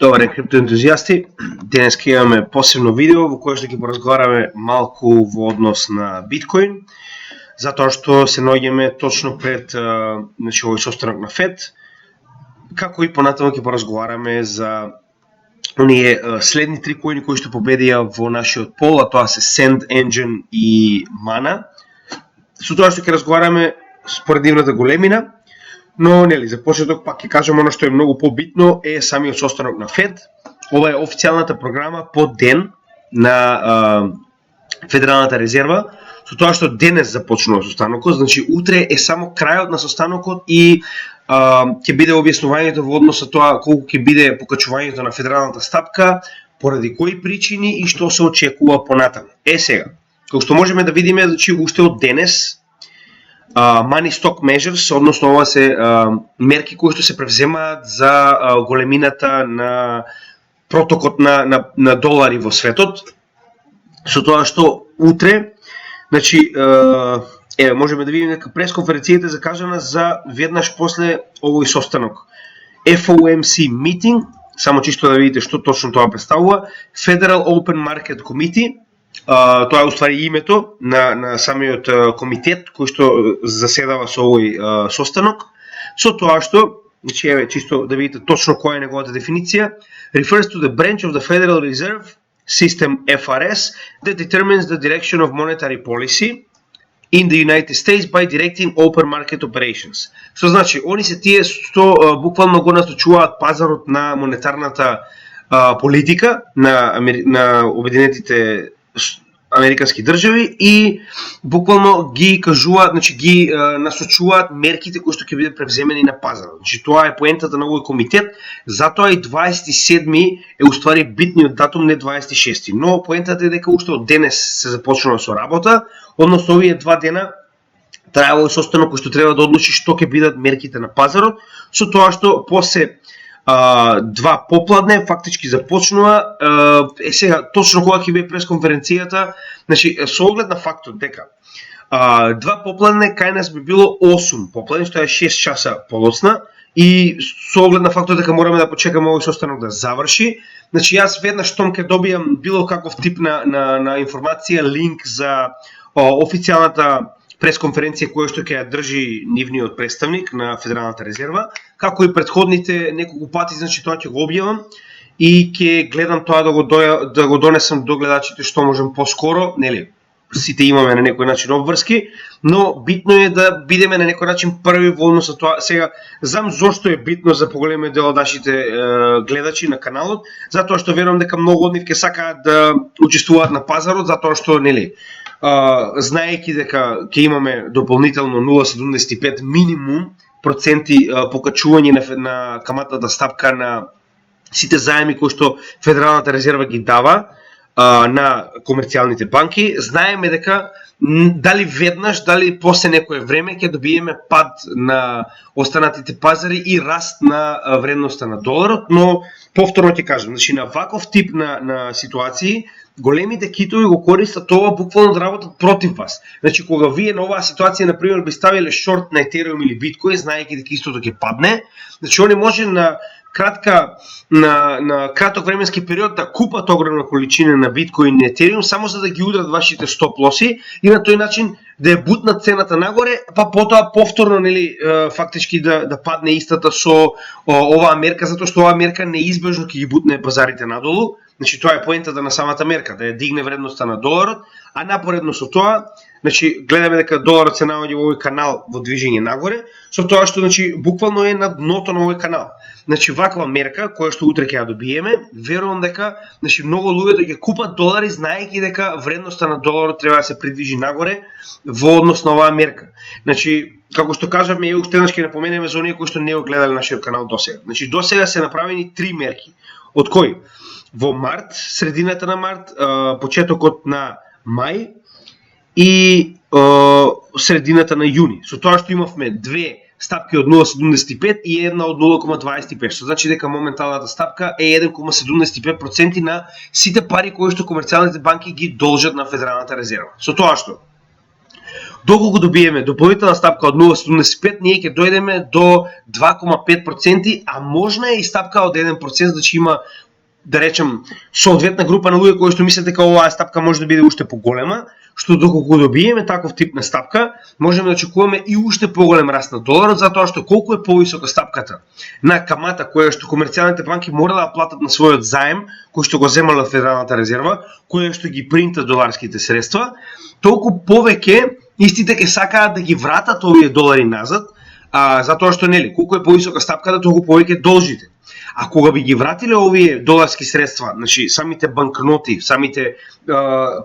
Добре, криптоентузијасти, денес имаме посебно видео во кое што ќе поразговараме малку во однос на биткоин, затоа што се наоѓаме точно пред овој состанок на Фед, како и понатаму ќе поразговараме за оние следни три коини кои што победија во нашиот пол, а тоа се Sand Engine и Mana. Со тоа што ќе разговараме според нивната големина. Но, за почеток пак ќе кажам оно што е многу побитно е самиот состанок на Фед. Ова е официјалната програма по ден на Федералната резерва, со тоа што денес започнува состанокот, значи утре е само крајот на состанокот и ќе биде објаснувањето во однос на тоа колку ќе биде покачувањето на федералната стапка, поради кои причини и што се очекува понатаму. Сега, како што можеме да видиме, значи уште од денес Money Stock Measures, односно ова се мерки кои што се превземаат за големината на протокот на долари во светот, со тоа што утре, значи, можеме да видиме дека пресконференцијата е закажана за веднаш после овој состанок. FOMC meeting, само чисто да видите што точно тоа представува, Federal Open Market Committee. Тоа е уствари името на самиот комитет кој што заседава со овој состанок, со тоа што, значи еве чисто да видите точно која е неговата дефиниција, refers to the branch of the Federal Reserve System FRS that determines the direction of monetary policy in the United States by directing open market operations. Што значи, они се тие што буквално го насочуваат пазарот на монетарната политика на Обединетите американски држави и буквално ги кажуваат, значи ги насочуваат мерките кои што ќе бидат превземени на пазарот. Значи тоа е поентата на овој комитет, затоа и 27 е уствари битниот датум, не 26. Но поентата е дека уште од денес се започнува со работа, односно овие 2 дена трае овој состанок кој што треба да одлучи што ќе бидат мерките на пазарот, со тоа што после 2 попладне фактички започнува сега точно кога ќе биде пресконференцијата, значи со оглед на фактот дека 2 попладне кај нас би било 8 попладне, што е 6 часа подоцна, и со оглед на фактот дека мораме да почекаме овој состанок да заврши, значи јас веднаш штом ќе добијам било каков тип на информација, линк за официјалната пресконференција која што ќе ја држи нивниот представник на Федералната резерва, како и предходните неколку пати, значи тоа ќе го објавам и ќе гледам тоа да го донесам до гледачите што можем поскоро, нели? Сите имаме на некој начин обврски, но битно е да бидеме на некој начин први во однос на тоа. Сега, знам зошто е битно за поголемиот дел од нашите гледачи на каналот, затоа што верувам дека многу од нив ќе сакаат да учествуваат на пазарот, затоа што, нели, знаејќи дека ќе имаме дополнително 0,75 минимум проценти покачување на каматната стапка на сите заеми кои што Федералната резерва ги дава на комерцијалните банки, знаеме дека дали веднаш, дали после некое време ќе добиеме пад на останатите пазари и раст на вредноста на доларот, но повторно ќе кажам, значи на ваков тип на ситуации големите китови го користат тоа буквално да работат против вас. Значи кога вие на оваа ситуација на пример би ставиле шорт на Ethereum или Bitcoin, знаејќи дека истото ќе падне, значи они може на краток временски период да купат огромна количина на Bitcoin и Ethereum само за да ги удрат вашите стоп лоси и на тој начин да ја бутнат цената нагоре, па потоа повторно, нели, фактички да падне истата со оваа мерка, затоа што оваа мерка неизбежно ќе ги бутне пазарите надолу. Значи тоа е поентата на самата мерка, да ја дигне вредноста на доларот, а напоредно со тоа, значи гледаме дека доларот се наоѓа во овој канал во движење нагоре, со тоа што, значи, буквално е на дното на овој канал. Значи ваква мерка која што утре ќе ја добиеме, верувам дека, значи, многу луѓе ќе купат долари знаејќи дека вредноста на доларот треба да се придвижи нагоре во однос на оваа мерка. Значи, како што кажавме, и уште еднаш ќе напоменеме за оние кои што не го гледале нашиот канал досега. Значи досега се направени 3 мерки. Од кои? Во март, средината на март, почетокот на мај и средината на јуни. Со тоа што имавме 2 стапки од 0,75 и една од 0,25. Што значи дека моменталната стапка е 1,75% на сите пари кои што комерцијалните банки ги должат на Федералната резерва. Со тоа што Доколку добиеме дополнителна стапка од 0,75, ние ќе дојдеме до 2,5%, а можна е и стапка од 1%, значи има, да речем, соодветна група на луѓе кои што мислат дека оваа стапка може да биде уште поголема, што доколку добиеме таков тип на стапка, можеме да очекуваме и уште поголем раст на доларот, затоа што колку е повисока стапката на камата која што комерцијалните банки мора да платат на својот заем, кој што го земала Федералната резерва, која што ги принта доларските средства, толку повеќе истите ќе сакаат да ги вратат овие долари назад, затоа што нели, колку е повисока стапката, толку повеќе должите. А кога би ги вратиле овие доларски средства, значи самите банкноти, самите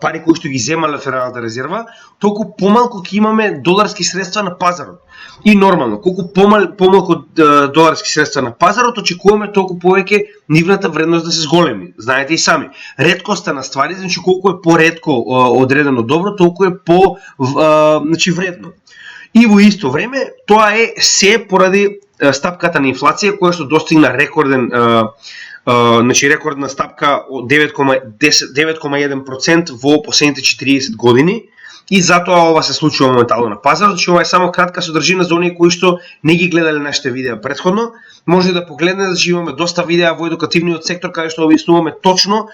пари кои што ги земале Федералната резерва, толку помалку ќе имаме доларски средства на пазарот. И нормално, колку помалку доларски средства на пазарот, очекуваме толку повеќе нивната вредност да се зголеми. Знаете и сами. Реткоста на ствари, значи колку е поретко одредено добро, толку е значи вредно. И во исто време, тоа е се поради стапката на инфлација која што достигна рекордна стапка од 9,1% во последните 40 години и затоа ова се случува моментално на пазарот. Значи ова е само кратка содржина за оние кои што не ги гледале нашите видеа претходно. Може да погледнете, значи имаме доста видеа во едукативниот сектор каде што објаснуваме точно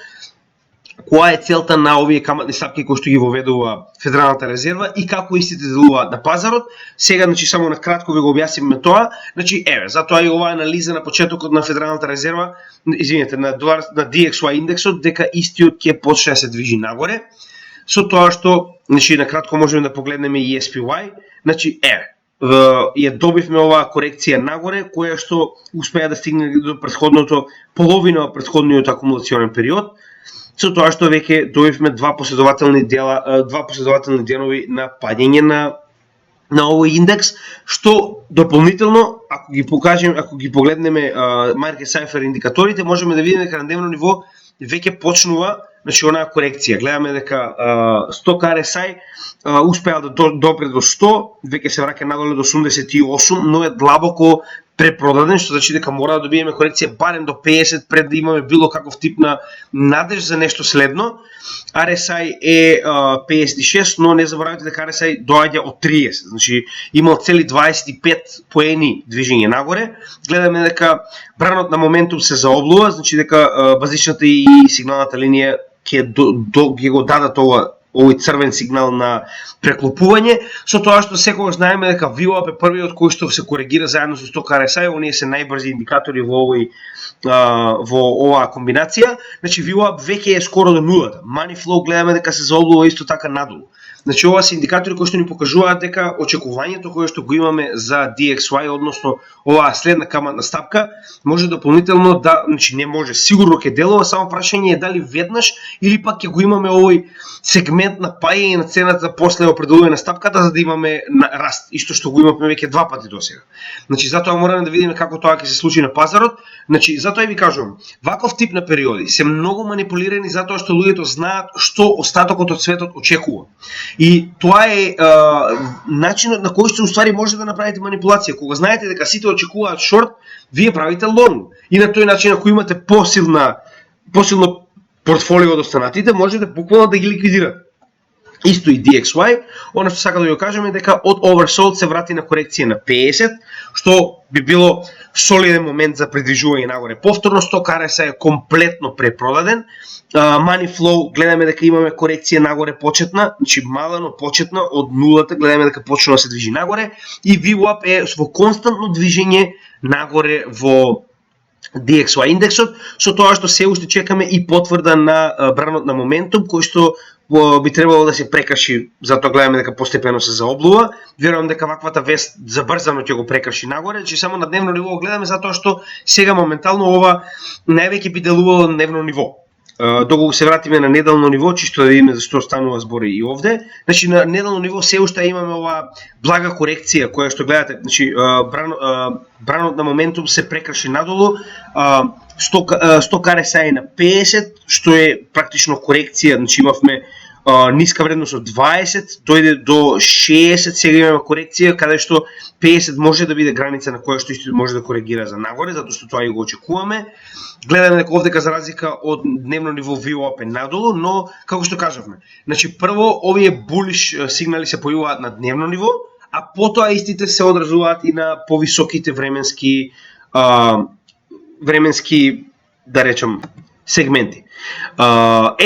која е целта на овие каматни стапки кои што ги воведува Федералната резерва и како истите делуваат на пазарот. Сега, значи, само на кратко ви го објасниме тоа. Значи, затоа и оваа анализа на почетокот на Федералната резерва, на DXY индексот, дека истиот ќе почне да се движи нагоре. Со тоа што, значи, на кратко можеме да погледнеме и SPY, значи, ја добивме оваа корекција нагоре, која што успеа да стигне до предходното, половина од предходниот акумулационен период, со тоа што веќе добивме два последователни денови на паѓање на овој индекс, што дополнително, ако ги погледнеме Market Cypher индикаторите, можеме да видиме дека на дневно ниво веќе почнува, значи, онаа корекција. Гледаме дека сток RSI успеа да допре до 100, веќе се враќа надолу до 88, но е длабоко препродаден, што значи дека мора да добиеме корекција барем до 50 пред да имаме било каков тип на надеж за нешто следно. RSI е 56, но не заборавајте дека RSI доаѓа од 30, значи имал цели 25 поени движење нагоре. Гледаме дека бранот на моментум се заоблува, значи дека базичната и сигналната линија ќе го дадат овој црвен сигнал на преклопување, со тоа што секогаш знаеме дека VWAP е првиот кој што се коригира заедно со сток RSI, оние се најбрзи индикатори во оваа комбинација. Значи VWAP веќе е скоро до нулата. Money flow гледаме дека се заоблува исто така надолу. Значи ова се индикатори кои што ни покажуваат дека очекувањето кое што го имаме за DXY, односно оваа следна каматна стапка, може дополнително да, значи не може, сигурно ќе делува, само прашање е дали веднаш или пак ќе го имаме овој сегмент на паѓање на цената после определување на стапката за да имаме раст, исто што го имавме веќе два пати досега. Значи затоа мораме да видиме како тоа ќе се случи на пазарот. Значи затоа ви кажувам, ваков тип на периоди се многу манипулирани затоа што луѓето знаат што остатокот од светот очекува. И тоа е начинот на кој што уствари може да направите манипулација. Кога знаете дека сите очекуваат шорт, вие правите лонг. И на тој начин, ако имате посилно портфолио од останатите, можете буквално да ги ликвидирате. Исто и DXY, оно што сака да ја кажеме е дека од oversold се врати на корекција на 50, што би било солиден момент за придвижување нагоре. Повторно сток RSI е комплетно препродаден. Money flow гледаме дека имаме корекција нагоре почетна, значи мала но почетна од нулата, гледаме дека почнува да се движи нагоре и VWAP е во константно движење нагоре во DXY индексот, со тоа што се уште чекаме и потврда на бранот на моментум, кој што би требало да се прекрши, затоа гледаме дека постепено се заоблува. Верувам дека ваквата вест забрзано ќе го прекрши нагоре, значи само на дневно ниво гледаме затоа што сега моментално ова највеќе би делувало на дневно ниво. Доколку се вратиме на неделно ниво, чисто да видиме за што станува збори и овде, значи на неделно ниво се уште имаме оваа блага корекција која што гледате, значи бранот на моментум се прекрши надолу, сток RSI на 50, што е практично корекција, значи имавме ниска вредност од 20, дојде до 60, сега имаме корекција каде што 50 може да биде граница на која што исто може да коригира за нагоре, затоа што тоа и го очекуваме. Гледаме дека овдека за разлика од дневно ниво VWAP е надолу, но како што кажавме, значи прво овие булиш сигнали се појавуваат на дневно ниво, а потоа истите се одразуваат и на повисоките временски да речем сегменти.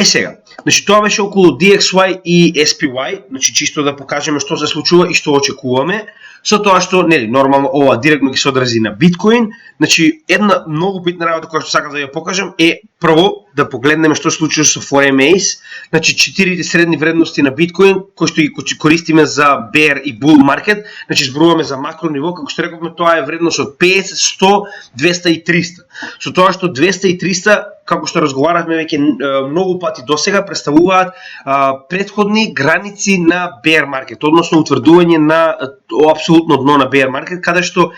Сега, значи тоа беше околу DXY и SPY, значи чисто да покажеме што се случува и што очекуваме, со тоа што нели нормално ова директно ќе се одрази на биткоин. Значи една многу битна работа која што сакам да ја покажам е прво да погледнеме што се случува со4MAs, значи 4 средни вредности на биткоин кои што ги користиме за bear и bull market, значи зборуваме за макро ниво, како што рековме тоа е вредност од 50, 100, 200 и 300. Со тоа што 200 и 300, како што разговаравме веќе многу пати досега, представуваат претходни граници на bear market, односно утврдување на апсолутно дно на bear market, каде што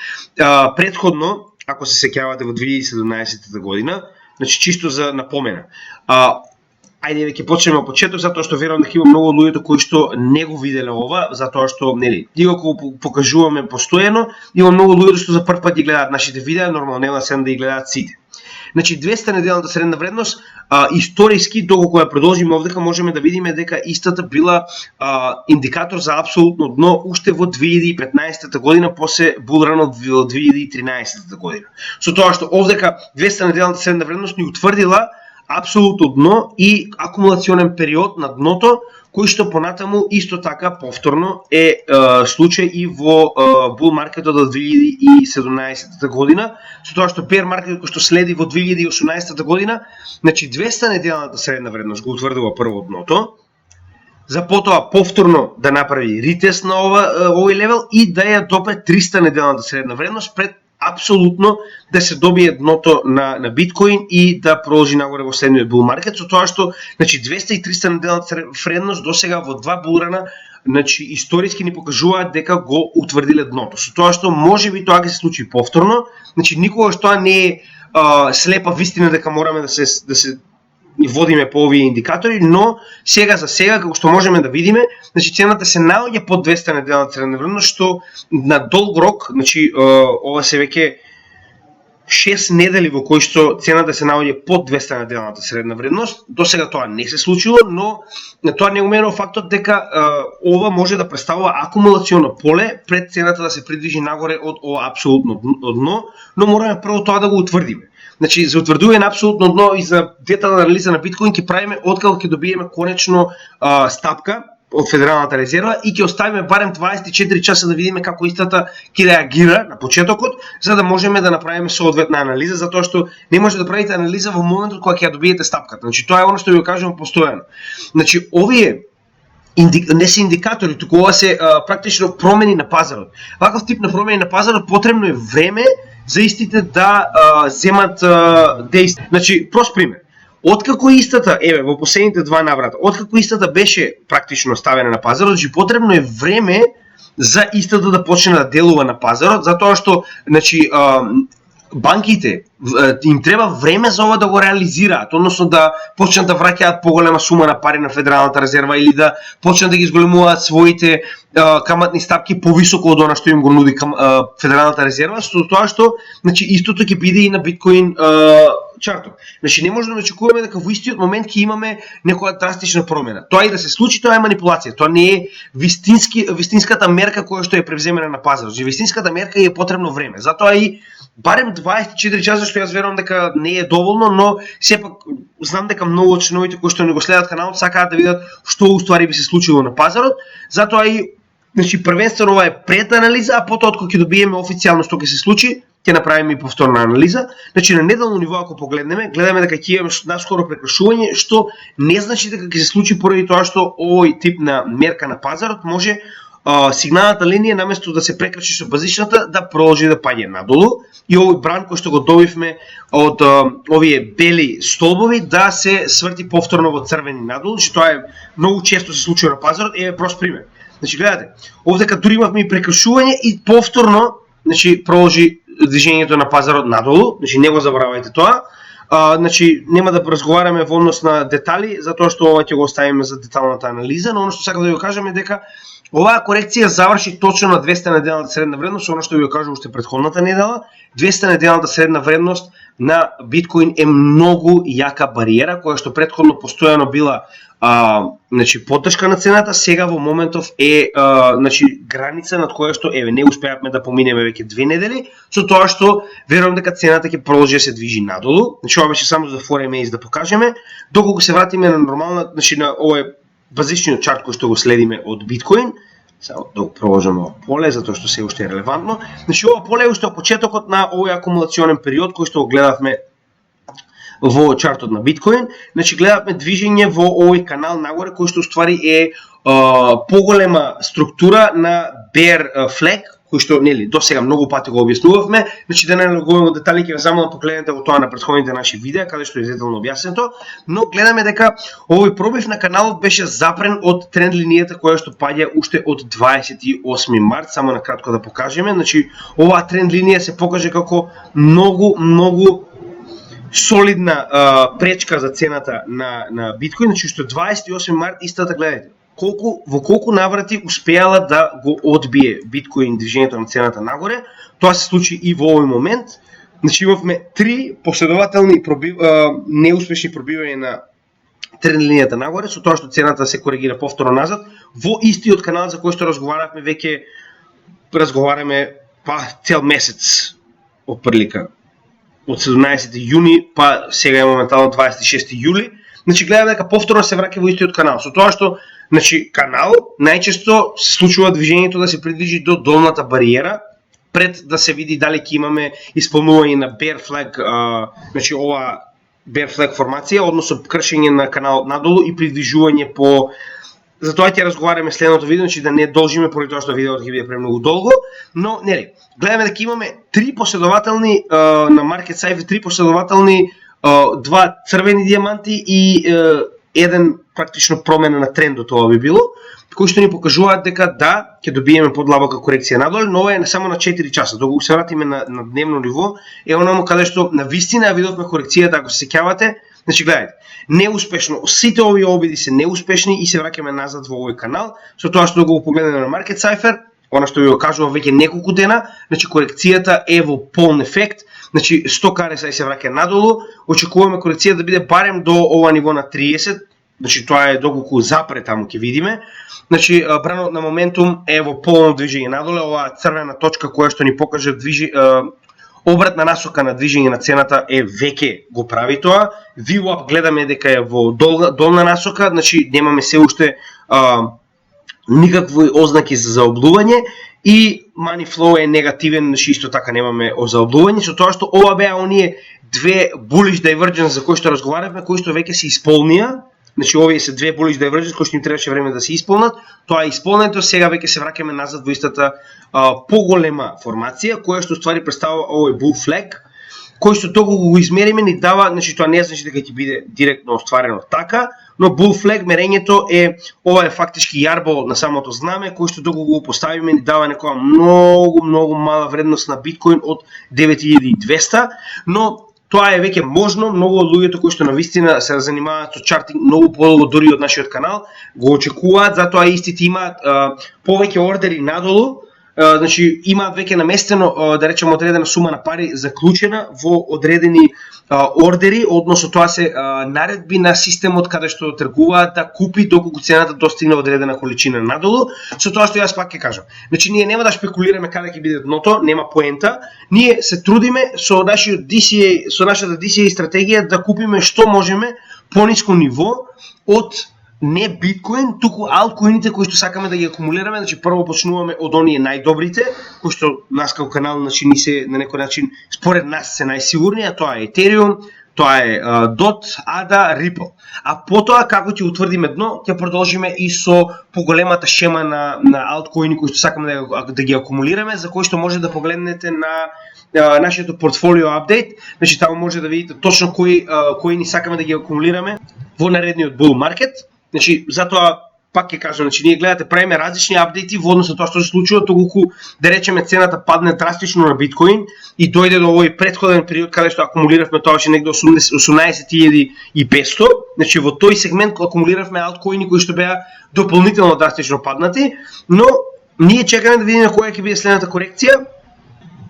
претходно, ако се сеќавате во 2017 година, значи чисто за напомена. Ајде веќе почнеме од почеток, затоа што верувам дека има многу луѓето кои што не го виделе ова, затоа што нели, иако го покажуваме постојано, има многу луѓе што за прв пат ги гледаат нашите видеа, нормално нема се да ги гледаат сите. Значи 200 неделната средна вредност, историски доколку ја продолжиме овдека можеме да видиме дека истата била индикатор за апсолутно дно уште во 2015 година, после булранот во 2013 година. Со тоа што овдека 200 неделната средна вредност ни утврдила апсолутно дно и акумулационен период на дното, кој што понатаму исто така повторно е случај и во bull маркетот од 2017 година, со тоа што bear маркетот кој што следи во 2018 година, значи 200 неделната средна вредност го утврдува прво дното, за потоа повторно да направи ретест на овој левел и да ја допре 300 неделната средна вредност пред апсолутно да се добие дното на биткоин и да продолжи нагоре во следниот бул маркет, со тоа што значи 200 и 300 неделната вредност досега во два булрана, значи историски ни покажуваат дека го утврдиле дното. Со тоа што можеби тоа ќе се случи повторно, значи никогаш тоа не е слепа вистина дека мораме да се водиме по овие индикатори, но сега за сега, како што можеме да видиме, значи цената се наоѓа под 200 неделната средна вредност, што на долг рок, значи ова се веќе 6 недели во кои што цената се наоѓа под 200 неделната средна вредност. До сега тоа не се случило, но тоа не уменува фактот дека ова може да представува акумулационо поле пред цената да се придвижи нагоре од ова апсолутно дно, но мораме прво тоа да го утврдиме. Значи, за утврдување на апсолутно дно и за детална анализа на биткоин ќе правиме откако ќе добиеме конечно стапка од Федералната резерва и ќе оставиме барем 24 часа да видиме како истата ќе реагира на почетокот, за да можеме да направиме соодветна анализа, затоа што не може да правите анализа во моментот кога ќе ја добиете стапката. Значи, тоа е она што ви го кажувам постојано. Значи, овие не се индикатори, туку ова се практично промени на пазарот. Ваков тип на промени на пазарот потребно е време за истите да земат действие. Значи, прост пример. Откако истата, во последните два наврата, откако истата беше практично ставена на пазарот, значи потребно е време за истата да почне да делува на пазарот, затоа што, значи, банките им треба време за ова да го реализираат, односно да почнат да враќаат поголема сума на пари на Федералната резерва или да почнат да ги зголемуваат своите каматни стапки повисоко од она што им го нуди Федералната резерва, со тоа што значи истото ќе биде и на биткоин чартот. Значи не можеме да очекуваме дека во истиот момент ќе имаме некоја драстична промена. Тоа и да се случи, тоа е манипулација. Тоа не е вистинската мерка која што е превземена на пазарот. Значи вистинската мерка е потребно време. Затоа и барем 24 часа, што јас верувам дека не е доволно, но сепак знам дека многу од членовите кои што не го следат каналот сакаат да видат што уствари би се случило на пазарот. Затоа и значи првенствено ова е преданализа, а потоа кога ќе добиеме официјално што ќе се случи, ќе направиме и повторна анализа. Значи на неделно ниво ако погледнеме, гледаме дека ќе имаме наскоро прекрашување, што не значи дека ќе се случи поради тоа што овој тип на мерка на пазарот може сигналната линија наместо да се прекраши со базичната да продолжи да паѓа надолу и овој бран кој што го добивме од овие бели столбови да се сврти повторно во црвени надолу. Значи тоа е многу често се случува на пазарот. Прост пример. Значи гледате, овдека дури имавме и прекрашување и повторно, значи продолжи движењето на пазарот надолу, значи не го заборавајте тоа. значи нема да разговараме во однос на детали, затоа што ова ќе го оставиме за деталната анализа, но она што сакам да ви кажам е дека оваа корекција заврши точно на 200 неделната средна вредност, она што ви го кажав уште претходната недела. 200 неделната средна вредност на биткоин е многу јака бариера, која што претходно постојано била значи поддршка на цената, сега во моментов е значи граница над која што не успеавме да поминеме веќе 2 недели, со тоа што верувам дека цената ќе продолжи да се движи надолу. Значи ова беше само за foreign да покажеме, доколку се вратиме на нормална, значи на овој базичниот чарт кој што го следиме од биткоин. Само да го проложиме ова поле, затоа што се уште е релевантно. Значи ова поле е уште почетокот на овој акумулационен период кој што го гледавме во чартот на биткоин. Значи гледавме движење во овој канал нагоре кој што уствари е поголема структура на bear flag, кој што нели до сега многу пати го објаснувавме. Значи да не навлегуваме во детали, ќе ве замолам да погледнете во тоа на претходните наши видеа каде што е детално објаснето, но гледаме дека овој пробив на каналот беше запрен од тренд линијата која што паѓа уште од 28 март, само на кратко да покажеме. Значи оваа тренд линија се покаже како многу солидна пречка за цената на биткоин, значи што 28 март истата гледајте. Во колку наврати успеала да го одбие биткоин движењето на цената нагоре. Тоа се случи и во овој момент. Значи имавме 3 последователни неуспешни пробивања на тренд линијата нагоре, со тоа што цената се коригира повторно назад во истиот канал за кој што разговаравме цел месец опрлика. Од 17 јуни па сега е моментално 26 јули. Значи гледаме дека повторно се враќа во истиот канал, со тоа што значи канал најчесто се случува движењето да се придвижи до долната бариера пред да се види дали ќе имаме исполнување на bear flag, значи ова bear flag формација, односно кршење на каналот надолу и придвижување по. Затоа ќе разговараме следното видео, значи да не должиме поради тоа што видеото ќе биде премногу долго, но нели, гледаме дека имаме 3 последователни на Market Cypher, 3 последователни 2 црвени дијаманти и еден практично промена на трендот ова би било, кои што ни покажуваат дека да, ќе добиеме подлабока корекција надоле, но ова е само на 4 часа. Доколку се вратиме на дневно ниво, е ономо каде што на вистина видовме корекцијата, ако се сеќавате. Значи гледајте, неуспешно, сите овие обиди се неуспешни и се враќаме назад во овој канал, со тоа што го погледнеме на Market Cypher, она што ви го кажувам веќе неколку дена, значи корекцијата е во полн ефект, значи 100 RSI се враќа надолу, очекуваме корекцијата да биде барем до ова ниво на 30, значи тоа е доколку запре таму ќе видиме. Значи бранот на моментум е во полно движење надоле, оваа црвена точка која што ни покаже обратна насока на движење на цената е веќе го прави тоа. VWAP гледаме дека е во долна насока, значи немаме се уште никакви ознаки за заоблување и money flow е негативен, значи исто така немаме заоблување, со тоа што ова беа оние две bullish divergence за кои што разговаравме, кои што веќе се исполнија. Значи овие се две bullish divergence кои што им требаше време да се исполнат. Тоа е исполнето, сега веќе се враќаме назад во истата поголема формација која што ствари представува овој bull flag, кој што доколку го измериме ни дава, значи тоа не значи дека ќе биде директно остварено така, но bull flag мерењето е, ова е фактички јарбол на самото знаме, кој што доколку го поставиме ни дава некоја многу мала вредност на биткоин од 9200, но тоа е веќе можно, многу од луѓето кои што навистина се занимаваат со чартинг многу подолго дури од нашиот канал, го очекуваат, затоа истите имаат повеќе ордери надолу, значи имаат веќе наместено, да речеме, одредена сума на пари заклучена во одредени ордери, односно тоа се наредби на системот каде што тргуваат да купи доколку цената достигне одредена количина надолу. Со тоа што јас пак ќе кажам, значи ние нема да шпекулираме каде ќе биде дното, нема поента, ние се трудиме со нашата DCA стратегија да купиме што можеме пониско ниво од не биткоин, туку алткоините кои што сакаме да ги акумулираме. Значи прво почнуваме од оние најдобрите, кои што нас како канал, значи ни се на некој начин според нас се најсигурни, а тоа е Ethereum, тоа е DOT, ADA, Ripple. А потоа како ќе утврдиме дно, ќе продолжиме и со поголемата шема на алткоини кои што сакаме да ги акумулираме, за кои што може да погледнете на нашето портфолио апдейт. Значи таму може да видите точно кои ни сакаме да ги акумулираме во наредниот bull market. Значи, затоа пак ќе кажам, значи ние гледате правиме различни апдейти во однос на тоа што се случува, доколку да речеме цената падне драстично на биткоин и дојде до овој претходен период каде што акумулиравме тоа негде 18.500, значи во тој сегмент акумулиравме алткоини кои што беа дополнително драстично паднати, но ние чекаме да видиме која ќе биде следната корекција.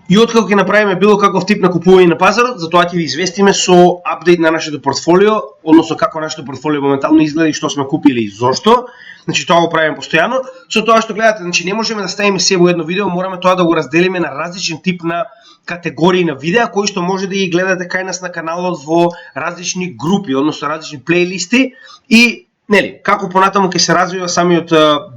И откако ќе направиме било каков тип на купување на пазарот, затоа ќе ви известиме со апдейт на нашето портфолио, односно како нашето портфолио моментално изгледа и што сме купили и зошто. Значи тоа го правиме постојано. Со тоа што гледате, значи не можеме да ставиме се во едно видео, мораме тоа да го разделиме на различен тип на категории на видеа кои што може да ги гледате кај нас на каналот во различни групи, односно различни плейлисти и нели, како понатаму ќе се развива самиот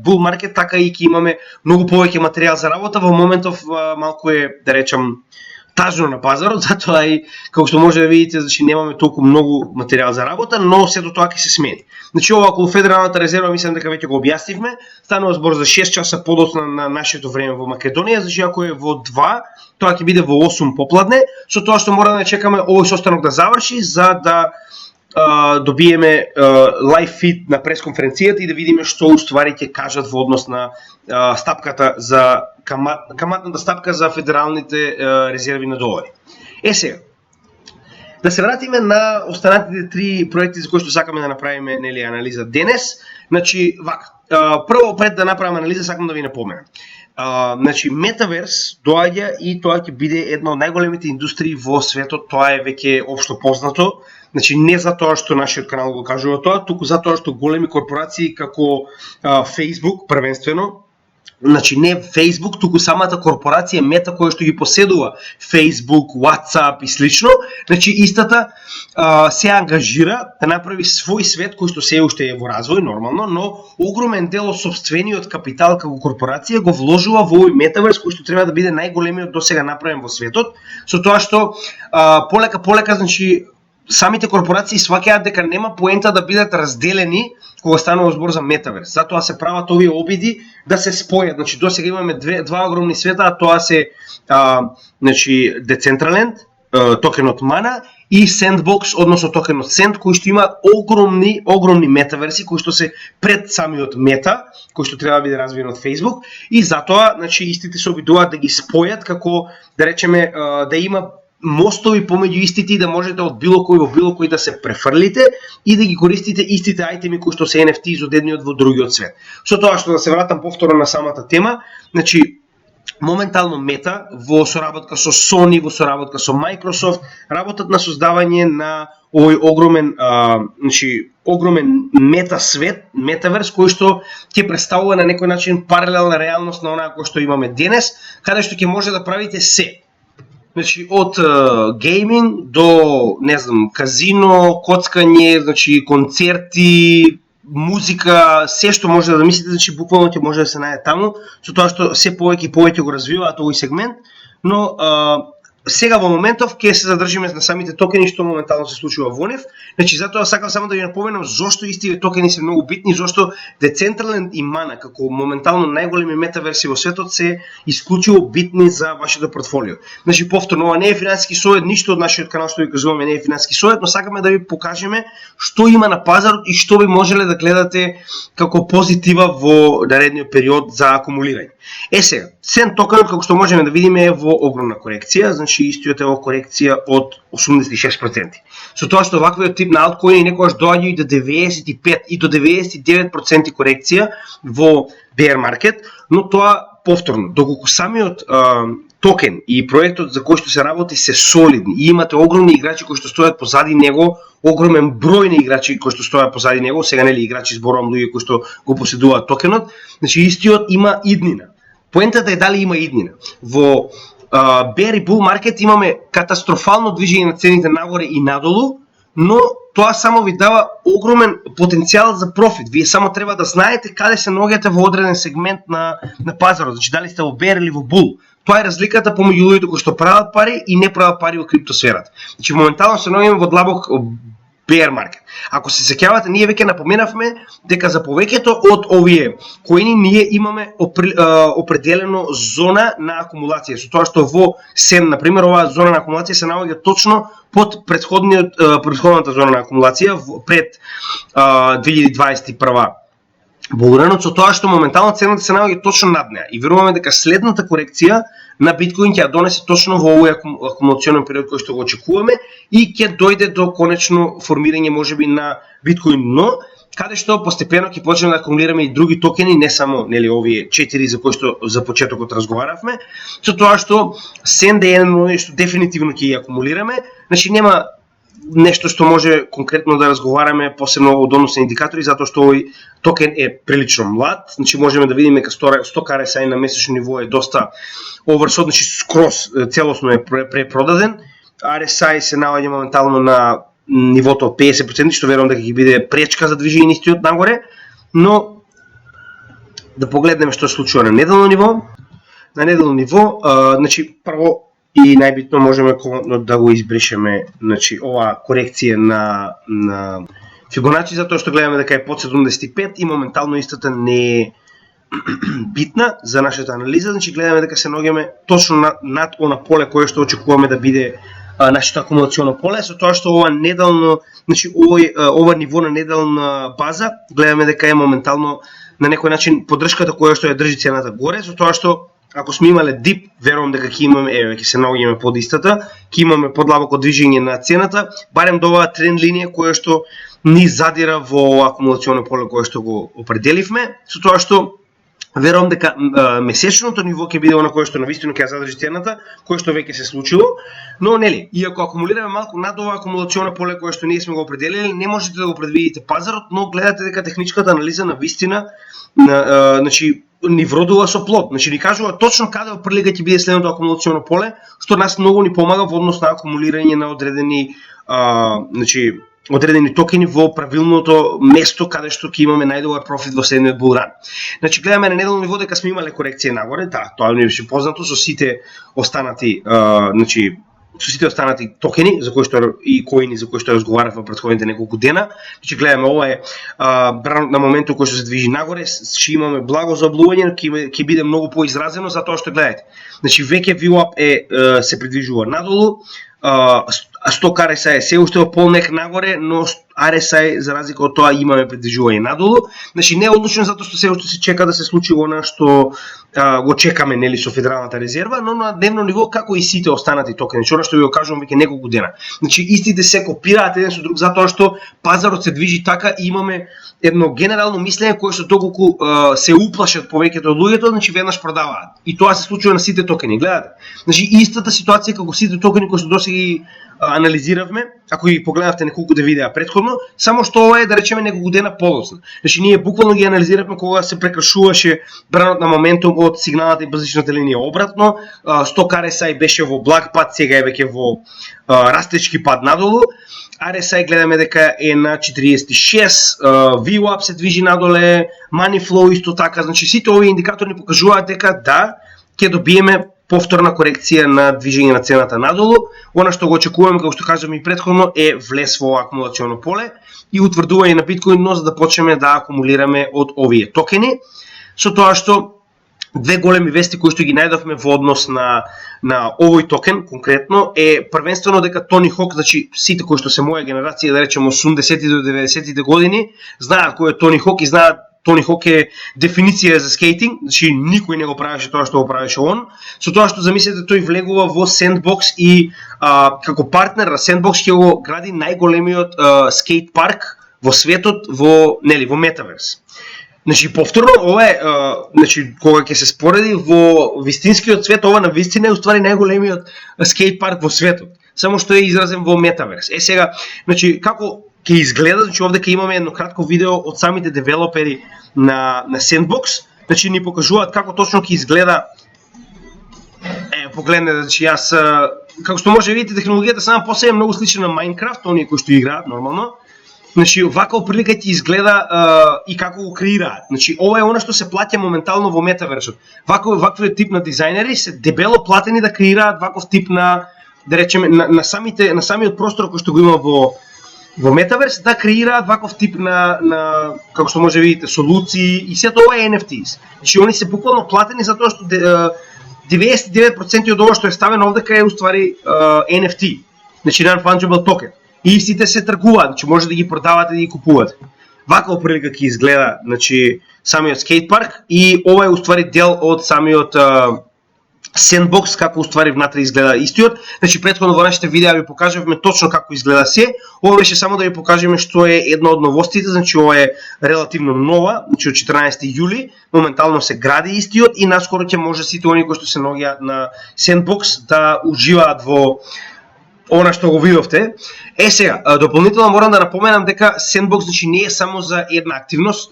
bull market, така и ќе имаме многу повеќе материјал за работа. Во моментов малку е, да речам, тажно на пазарот, затоа и како што може да видите, значи немаме толку многу материјал за работа, но сето тоа ќе се смени. Значи ова околу Федералната резерва мислам дека веќе го објаснивме. Станува збор за 6 часа подоцна на нашето време во Македонија, значи ако е во 2, тоа ќе биде во 8 попладне, со тоа што мора да чекаме овој состанок да заврши за да добиеме лайв фид на пресконференцијата и да видиме што уствари ќе кажат во однос на стапката за каматната стапка за федералните резерви на долари. Сега, да се вратиме на останатите три проекти за кои што сакаме да направиме нели анализа денес. Значи, вака, прво пред да направиме анализа сакам да ви напоменам. Значи, метаверс доаѓа и тоа ќе биде една од најголемите индустрии во светот, тоа е веќе општо познато. Значи, не затоа што нашиот канал го кажува тоа, туку затоа што големи корпорации како Facebook првенствено, значи не Facebook, туку самата корпорација Мета која што ги поседува Facebook, WhatsApp и слично, значи истата се ангажира да направи свој свет кој што се уште е во развој нормално, но огромен дел од сопствениот капитал како корпорација го вложува во овој метаверс кој што треба да биде најголемиот досега направен во светот, со тоа што полека значи самите корпорации сваќаат дека нема поента да бидат разделени кога станува збор за метаверс. Затоа се прават овие обиди да се спојат. Значи досега имаме два огромни света, а тоа се значи Decentraland, токенот Mana и Sandbox, односно токенот Sand, кои што има огромни метаверси кои што се пред самиот Мета, кој што треба да биде развиен од Facebook и затоа значи истите се обидуваат да ги спојат како да речеме да има мостови помеѓу истите и да можете од било кој во било кој да се префрлите и да ги користите истите ајтеми кои што се NFT од едниот во другиот свет. Со тоа што да се вратам повторно на самата тема, значи моментално Мета во соработка со Sony, во соработка со Microsoft работат на создавање на овој огромен мета свет, метаверс кој што ќе представува на некој начин паралелна реалност на онаа која што имаме денес, каде што ќе може да правите се. Значи од гейминг до, не знам, казино, коцкање, значи концерти, музика, се што може да мислите, значи буквално ќе може да се најде таму, со тоа што се повеќе и повеќе го развиваат овој сегмент, но сега во моментов ќе се задржиме на самите токени што моментално се случува во нив. Значи затоа сакам само да ви напоменам зошто истите токени се многу битни, зошто Decentraland и Mana како моментално најголеми метаверси во светот се исклучиво битни за вашето портфолио. Значи повторно ова не е финансиски совет, ништо од нашиот канал што ви кажуваме не е финансиски совет, но сакаме да ви покажеме што има на пазарот и што би можеле да гледате како позитива во наредниот период за акумулирање. Сега, Sand токенот како што можеме да видиме е во огромна корекција, значи истиот е во корекција од 86%. Со тоа што ваквиот тип на алткоини некогаш доаѓа и до 95 и до 99% корекција во bear market, но тоа повторно, доколку самиот токен и проектот за кој што се работи се солидни и имате огромни играчи кои што стојат позади него, огромен број на играчи кои што стојат позади него, сега нели играчи зборувам луѓе кои што го поседуваат токенот, значи истиот има иднина. Поентата е дали има иднина. Во bear и bull market имаме катастрофално движење на цените нагоре и надолу, но тоа само ви дава огромен потенцијал за профит. Вие само треба да знаете каде се наоѓате во одреден сегмент на пазарот, значи дали сте во bear или во bull. Тоа е разликата помеѓу луѓето кои што прават пари и не прават пари во криптосферата. Значи моментално се наоѓаме во длабок bear market. Ако се сеќавате, ние веќе напоменавме дека за повеќето од овие коини ние имаме определено зона на акумулација. Со тоа што во Sand, на пример, оваа зона на акумулација се наоѓа точно под предходната зона на акумулација пред 2021 благодарено со тоа што моментално цената се наоѓа точно над неа и веруваме дека следната корекција на биткоин ќе ја донесе точно во овој акумулационен период кој што го очекуваме и ќе дојде до конечно формирање можеби на биткоин, но каде што постепено ќе почнеме да акумулираме и други токени, не само нели овие 4 за кои што за почетокот разговаравме, со тоа што SEND е едно што дефинитивно ќе ја акумулираме, значи нема нешто што може конкретно да разговараме посебно од односни индикатори, затоа што овој токен е прилично млад, значи можеме да видиме дека сток RSI на месечно ниво е доста оверсот, значи скроз целосно е препродаден. RSI се наоѓа моментално на нивото од 50%, што верувам дека ќе биде пречка за движење истиот нагоре, но да погледнеме што се случува на неделно ниво. На неделно ниво, значи прво и најбитно можеме да го избришеме, значи оваа корекција на Фибоначи, затоа што гледаме дека е под 75 и моментално истата не е битна за нашата анализа, значи гледаме дека се наоѓаме точно над она поле кое што очекуваме да биде нашето акумулационо поле, со тоа што ова неделно, значи ова ниво на неделна база, гледаме дека е моментално на некој начин поддршката која што ја држи цената горе, со тоа што ако сме имале дип, верувам дека ќе имаме, ќе се наоѓаме под истата, ќе имаме подлабоко движење на цената, барем до оваа тренд линија која што ни задира во акумулационо поле кое што го определивме, со тоа што верувам дека месечното ниво ќе биде она кое што навистина ќе ја задржи цената, кое што веќе се случило, но нели, иако акумулираме малку над ова акумулационо поле кое што ние сме го определили, не можете да го предвидите пазарот, но гледате дека техничката анализа навистина значи ни вродува со плод, значи ни кажува точно каде оприлика ќе биде следното акумулационо поле, што нас многу ни помага во однос на акумулирање на одредени значи одредени токени во правилното место каде што ќе имаме најдобар профит во следниот булран. Значи гледаме на неделно ниво дека сме имале корекција нагоре, тоа ни беше познато со сите останати значи со сите останати токени за кои што и коини за кои што разговаравме во претходните неколку дена. Значи гледаме ова е на моментот кој што се движи нагоре, ќе имаме благо заоблување, ќе биде многу поизразено затоа што гледате. Значи веќе VWAP се придвижува надолу, сток RSI е се уште во полнек нагоре, но RSI за разлика од тоа имаме придвижување надолу. Значи не е одлучно затоа што се уште се чека да се случи она што го чекаме нели со Федералната резерва, но на дневно ниво како и сите останати токени, што ви го кажувам веќе неколку дена. Значи истите се копираат еден со друг затоа што пазарот се движи така и имаме едно генерално мислење кое што доколку се уплашат повеќето од луѓето, значи веднаш продаваат. И тоа се случува на сите токени, гледате. Значи истата ситуација како сите токени кои што досега ги анализиравме, ако ги погледавте неколку видеа претходно, само што ова е да речеме неколку дена подоцна. Значи ние буквално ги анализиравме кога се прекршуваше бранот на моментум од сигналната и базичната линија обратно, сток RSI беше во благ пад, сега е веќе во растечки пад надолу. RSI гледаме дека е на 46, VWAP се движи надоле, Money Flow исто така, значи сите овие индикатори ни покажуваат дека да, ќе добиеме повторна корекција на движење на цената надолу. Она што го очекуваме, како што кажам и претходно, е влез во акумулационо поле и утврдување на биткоин, но за да почнеме да акумулираме од овие токени. Со тоа што две големи вести кои што ги најдовме во однос на овој токен конкретно е првенствено дека Тони Хок, значи сите кои што се моја генерација, да речеме 80-ти до 90-тите години, знаат кој е Тони Хок и знаат Тони Хок е дефиниција за скейтинг, значи никој не го правеше тоа што го правеше он. Со тоа што замислете тој влегува во Sandbox и како партнер на Sandbox ќе го гради најголемиот скейт парк во светот во метаверс. Значи повторно ова е значи кога ќе се спореди во вистинскиот свет, ова на вистина е уствари најголемиот скейт парк во светот, само што е изразен во метаверс. Сега, значи како ќе изгледа, значи овде ќе имаме едно кратко видео од самите девелопери на Sandbox, значи ни покажуваат како точно ќе изгледа. Погледнете, значи јас како што може видите технологијата сама по себе е многу слична на Minecraft, оние кои што играат нормално. Значи вака оприлика ќе изгледа и како го креираат. Значи ова е она што се плаќа моментално во метаверсот. Вакви тип на дизајнери се дебело платени да креираат ваков тип на, да речеме, на самиот простор кој што го има во метаверс, да креираат ваков тип на како што може видите солуции и сето ова е NFTs. Значи они се буквално платени затоа што 99% од ова што е ставено овдека е уствари NFT. Значи non-fungible token. И сите се тргуваат, значи може да ги продавате и да ги купувате. ваква прилика ќе изгледа, значи самиот скейт парк, и ова е уствари дел од самиот Sandbox, како уствари внатре изгледа истиот. Значи претходно во нашите видеа ви покажавме точно како изгледа се. Ова беше само да ви покажеме што е една од новостите, значи ова е релативно нова, значи од 14 јули, моментално се гради истиот и наскоро ќе може сите оние кои што се наоѓаат на Sandbox да уживаат во она што го видовте. Сега, дополнително морам да напоменам дека Sandbox значи не е само за една активност.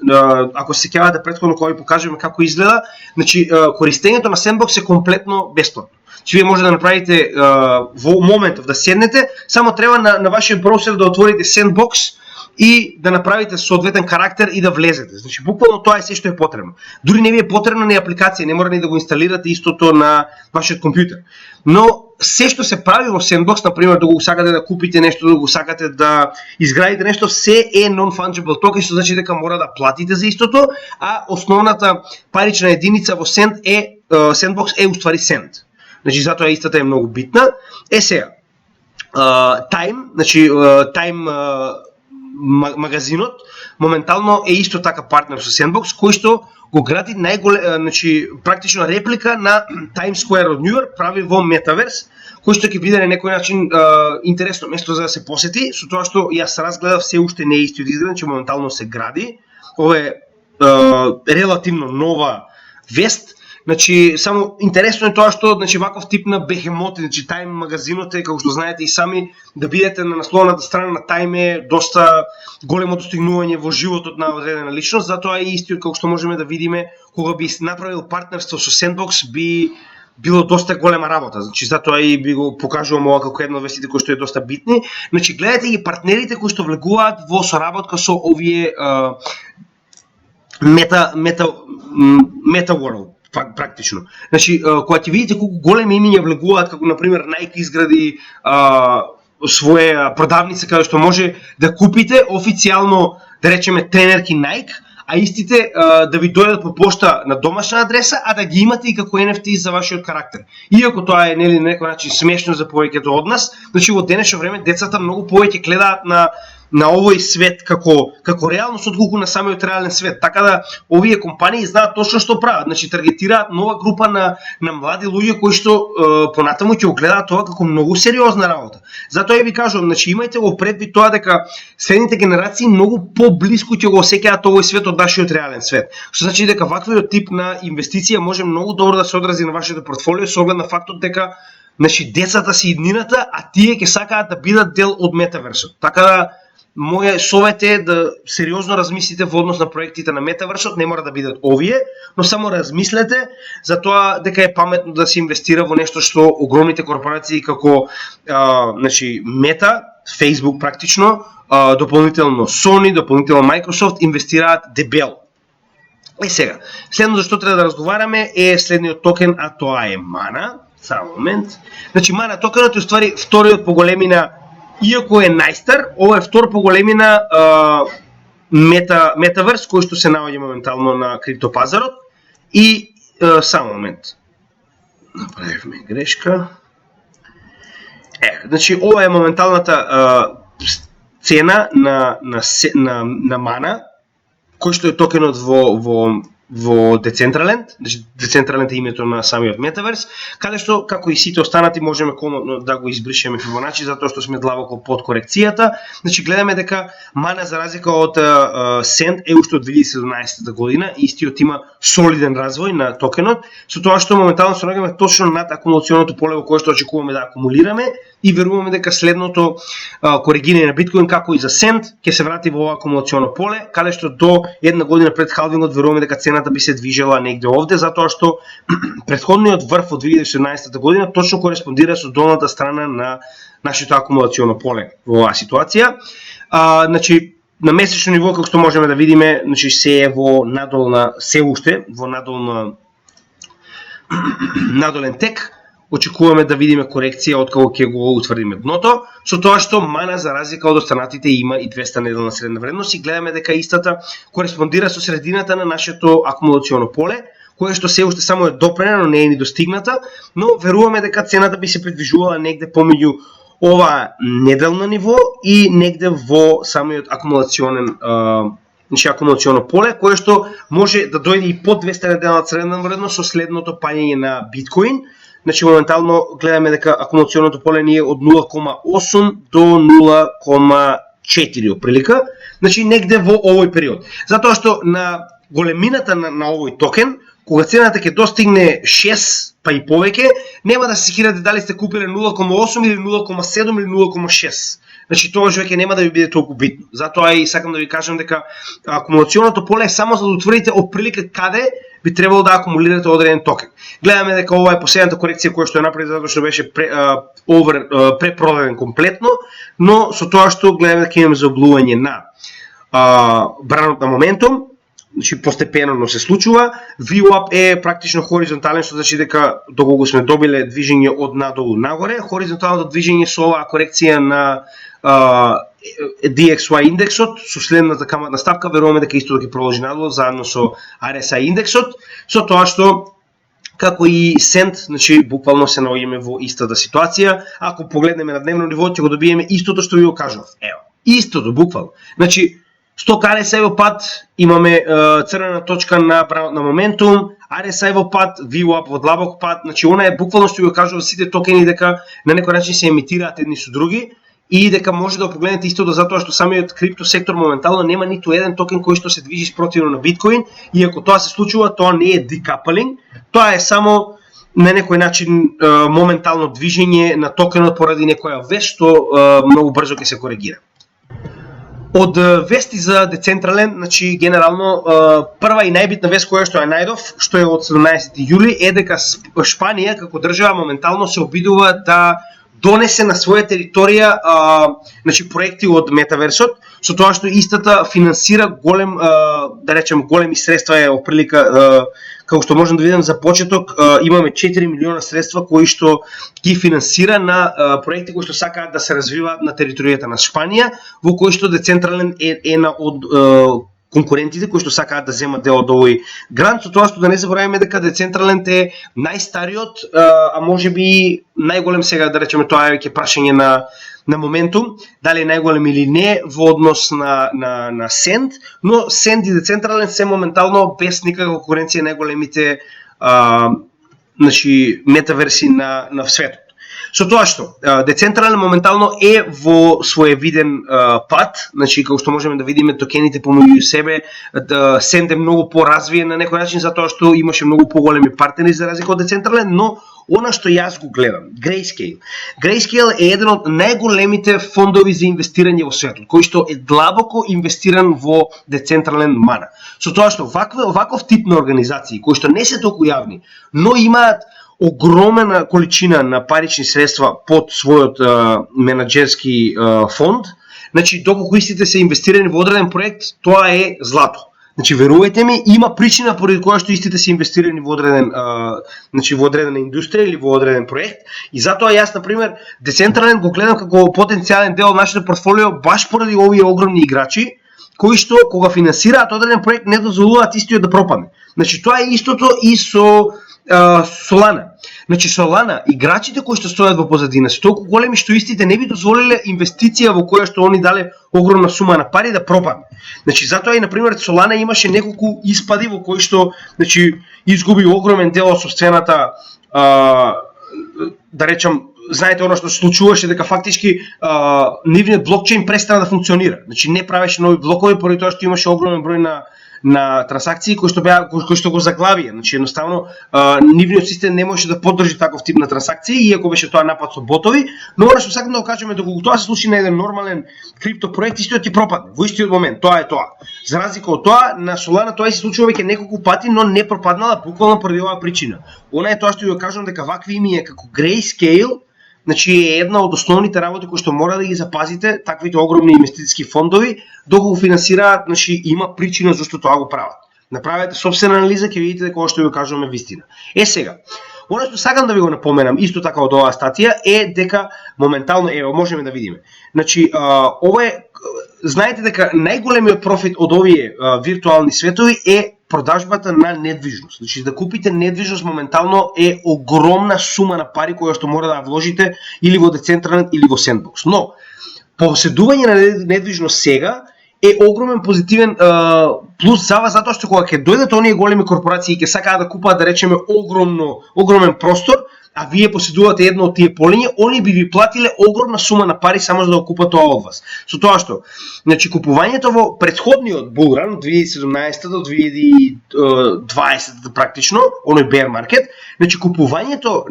Ако се сеќавате претходно кога ви покажеме како изгледа, значи користењето на Sandbox е комплетно бесплатно. Че вие може да направите во моментов да седнете, само треба на вашиот браузер да отворите Sandbox и да направите соодветен карактер и да влезете. Значи буквално тоа е се што е потребно. Дури не ви е потребна ни апликација, не мора ни да го инсталирате истото на вашиот компјутер. Но се што се прави во Sandbox, например, да го сакате да купите нешто, да го сакате да изградите нешто, се е non-fungible token, што значи дека мора да платите за истото, а основната парична единица во Sandbox е уствари сент. Значи затоа истата е многу битна. Сега, Time, значи Time магазинот моментално е исто така партнер со Sandbox, кој што го гради значи практично реплика на Times Square од Нью Йорк, прави во Metaverse, кој што ќе биде на некој начин интересно место за да се посети, со тоа што јас разгледав се уште не е истиот изглед, че моментално се гради. Ова е релативно нова вест. Значи, само интересно е тоа што значи ваков тип на бехемоти, значи Time магазинот е, како што знаете и сами, да бидете на насловната страна на Time е доста големо достигнување во животот на одредена личност, затоа е истиот како што можеме да видиме кога би направил партнерство со Sandbox би било доста голема работа. Значи затоа и би го покажувам ова како една од вестите кои што е доста битни. Значи гледате ги партнерите кои што влегуваат во соработка со овие Meta World. Практично. Значи, кога ќе видите колку големи имиња влегуваат, како например Nike изгради своја продавница каде што може да купите официјално, да речеме, тренерки Nike, а истите да ви дојдат по пошта на домашна адреса, а да ги имате и како NFT за вашиот карактер. Иако тоа е нели на некој начин смешно за повеќето од нас, значи во денешно време децата многу повеќе гледаат на овој свет како реалност отколку на самиот реален свет. Така да овие компании знаат точно што прават, значи таргетираат нова група на млади луѓе кои што понатаму ќе го гледаат тоа како многу сериозна работа. Затоа ви кажувам, значи имајте го предвид тоа дека следните генерации многу поблиску ќе го осеќаат овој свет од нашиот реален свет. Што значи дека ваквиот тип на инвестиција може многу добро да се одрази на вашето портфолио со оглед на фактот дека значи децата се иднината, а тие ќе сакаат да бидат дел од метаверсот. Така да моје совет е да сериозно размислите во однос на проектите на метаверсот, не мора да бидат овие, но само размислете за тоа дека е паметно да се инвестира во нешто што огромните корпорации како значи Meta, Facebook практично, дополнително Sony, дополнително Microsoft инвестираат дебело. Сега, следното што треба да разговараме е следниот токен, а тоа е Mana. Само момент. Значи Mana токенот е уствари вториот по големина. Иако е најстар, ова е втор по големина метаверс кој што се наоѓа моментално на криптопазарот. И само момент. Направивме грешка. Значи ова е моменталната цена на Mana, кој што е токенот во Decentraland, значи Decentraland е името на самиот метаверс, каде што, како и сите останати, можеме комодно да го избришеме Fibonacci, затоа што сме длабоко под корекцијата. Значи гледаме дека Mana, за разлика од Sand, е уште од 2017 година, истиот има солиден развој на токенот, со тоа што моментално се наоѓаме точно над акумулационото поле во кое што очекуваме да акумулираме и веруваме дека следното коригирање на биткоин, како и за Sand, ќе се врати во ова акумулационо поле, каде што до една година пред халвингот веруваме дека цената би се движела негде овде, затоа што претходниот врв од 2017 година точно кореспондира со долната страна на нашето акумулационо поле во оваа ситуација. Значи на месечно ниво, како што можеме да видиме, значи се е во надолна, се уште во надолен тек. Очекуваме да видиме корекција од кога ќе го утврдиме дното, со тоа што Mana, за разлика од останатите, има и 200 неделна средна вредност и гледаме дека истата кореспондира со средината на нашето акумулационо поле, кое што се уште само е допрена, но не е ни достигната, но веруваме дека цената би се придвижувала негде помеѓу ова неделно ниво и негде во самиот акумулационен значи акумулационо поле, кое што може да дојде и под 200 неделна средна вредност со следното паѓање на биткоин. Значи моментално гледаме дека акумулационото поле ни е од 0,8 до 0,4 оприлика, значи негде во овој период. Затоа што на големината на овој токен, кога цената ќе достигне 6 па и повеќе, нема да се секирате дали сте купиле 0,8 или 0,7 или 0,6. Значи тоа веќе нема да ви биде толку битно. Затоа и сакам да ви кажам дека акумулационото поле е само за да утврдите отприлика каде би требало да акумулирате одреден токен. Гледаме дека ова е последната корекција која што е направена затоа што беше препродаден комплетно, но со тоа што гледаме дека имаме заоблување на бранот на моментум, значи постепено но се случува. VWAP е практично хоризонтален, што значи дека доколку сме добиле движење од надолу нагоре, хоризонталното движење со оваа корекција на DXY индексот со следната каматна ставка, веруваме дека исто ќе продолжи надолу заедно со RSI индексот, со тоа што како и сент, значи буквално се наоѓаме во истата ситуација. Ако погледнеме на дневно ниво, ќе го добиеме истото што ви го кажав. Ево, истото буквално. Значи сток RSI во пат, имаме црвена точка на бранот на моментум, RSI во пат, VWAP во длабок пат, значи она е буквално што ви кажува сите токени дека на некој начин се емитираат едни со други и дека може да погледнете истото затоа што самиот крипто сектор моментално нема ниту еден токен кој што се движи спротивно на биткоин и ако тоа се случува, тоа не е decoupling, тоа е само на некој начин моментално движење на токенот поради некоја вест што многу брзо ќе се коригира. Од вести за децентрален, значи генерално прва и најбитна вест која што ја најдов, што е од 17 јули, е дека Шпанија како држава моментално се обидува да донесе на своја територија значи проекти од метаверсот, со тоа што истата финансира голем, да речем големи средства е оприлика, како што можам да видам за почеток, имаме 4 милиона средства кои што ги финансира на проекти кои што сакаат да се развиваат на територијата на Шпанија, во кои што децентрален е една од конкурентите кои што сакаат да земат дел од овој грант, со тоа што да не забораваме дека децентрален е најстариот, а можеби најголем сега, да речеме, тоа е веќе прашање на моментум, дали е најголем или не во однос на сент, но сент и децентрален се моментално без никаква конкуренција најголемите значи метаверси на светот. Со тоа што децентрален моментално е во своевиден пат, значи како што можеме да видиме токените помеѓу себе, сент е многу поразвиен на некој начин затоа што имаше многу поголеми партнери за разлика од децентрален, но она што јас го гледам, Grayscale. Grayscale е еден од најголемите фондови за инвестирање во светот, кој што е длабоко инвестиран во децентрален мана. Со тоа што ваков тип на организации, кои што не се толку јавни, но имаат огромна количина на парични средства под својот менаџерски фонд, значи доколку истите се инвестирани во одреден проект, тоа е злато. Значи верувајте ми, има причина поради која што истите се инвестирани во одреден значи во одредена индустрија или во одреден проект и затоа јас на пример децентрален го гледам како потенцијален дел од нашето портфолио баш поради овие огромни играчи кои што кога финансираат одреден проект не дозволуваат истиот да пропадне. Значи тоа е истото и со Solana. Значи Solana, играчите кои што стојат во позадина се толку големи што истите не би дозволиле инвестиција во која што они дале огромна сума на пари да пропадне. Значи затоа и на пример Solana имаше неколку испади во кои што значи изгуби огромен дел од сопствената да речам, знаете она што се случуваше дека фактички нивниот блокчейн престана да функционира. Значи не правеше нови блокови поради тоа што имаше огромен број на трансакции кои што го заглавија. Значи едноставно нивниот систем не можеше да поддржи таков тип на трансакции иако беше тоа напад со ботови, но она што сакам да го кажеме доколку тоа се случи на еден нормален крипто проект истиот ќе пропадне во истиот момент. Тоа е тоа. За разлика од тоа на Solana тоа се случува веќе неколку пати, но не пропаднала буквално поради оваа причина. Она е тоа што ја кажам дека вакви имиња како Grayscale значи е една од основните работи кои што мора да ги запазите таквите огромни инвестициски фондови доколку финансираат, значи има причина зашто тоа го прават. Направете собствена анализа, ќе видите дека ова што ви кажуваме вистина. Сега, она што сакам да ви го напоменам исто така од оваа статија е дека моментално можеме да видиме. Значи ова е, знаете дека најголемиот профит од овие виртуални светови е продажбата на недвижност. Значи да купите недвижност моментално е огромна сума на пари која што мора да вложите или во децентрален или во Sandbox. Но поседување на недвижност сега е огромен позитивен плюс за вас, затоа што кога ќе дојдат оние големи корпорации и ќе сакаат да купат, да речеме, огромен простор, а вие поседувате едно од тие полиња, они би ви платиле огромна сума на пари само за да го купат тоа од вас. Со тоа што, значи, купувањето во претходниот булран од 2017 до 2020 практично, оној bear market, значи купувањето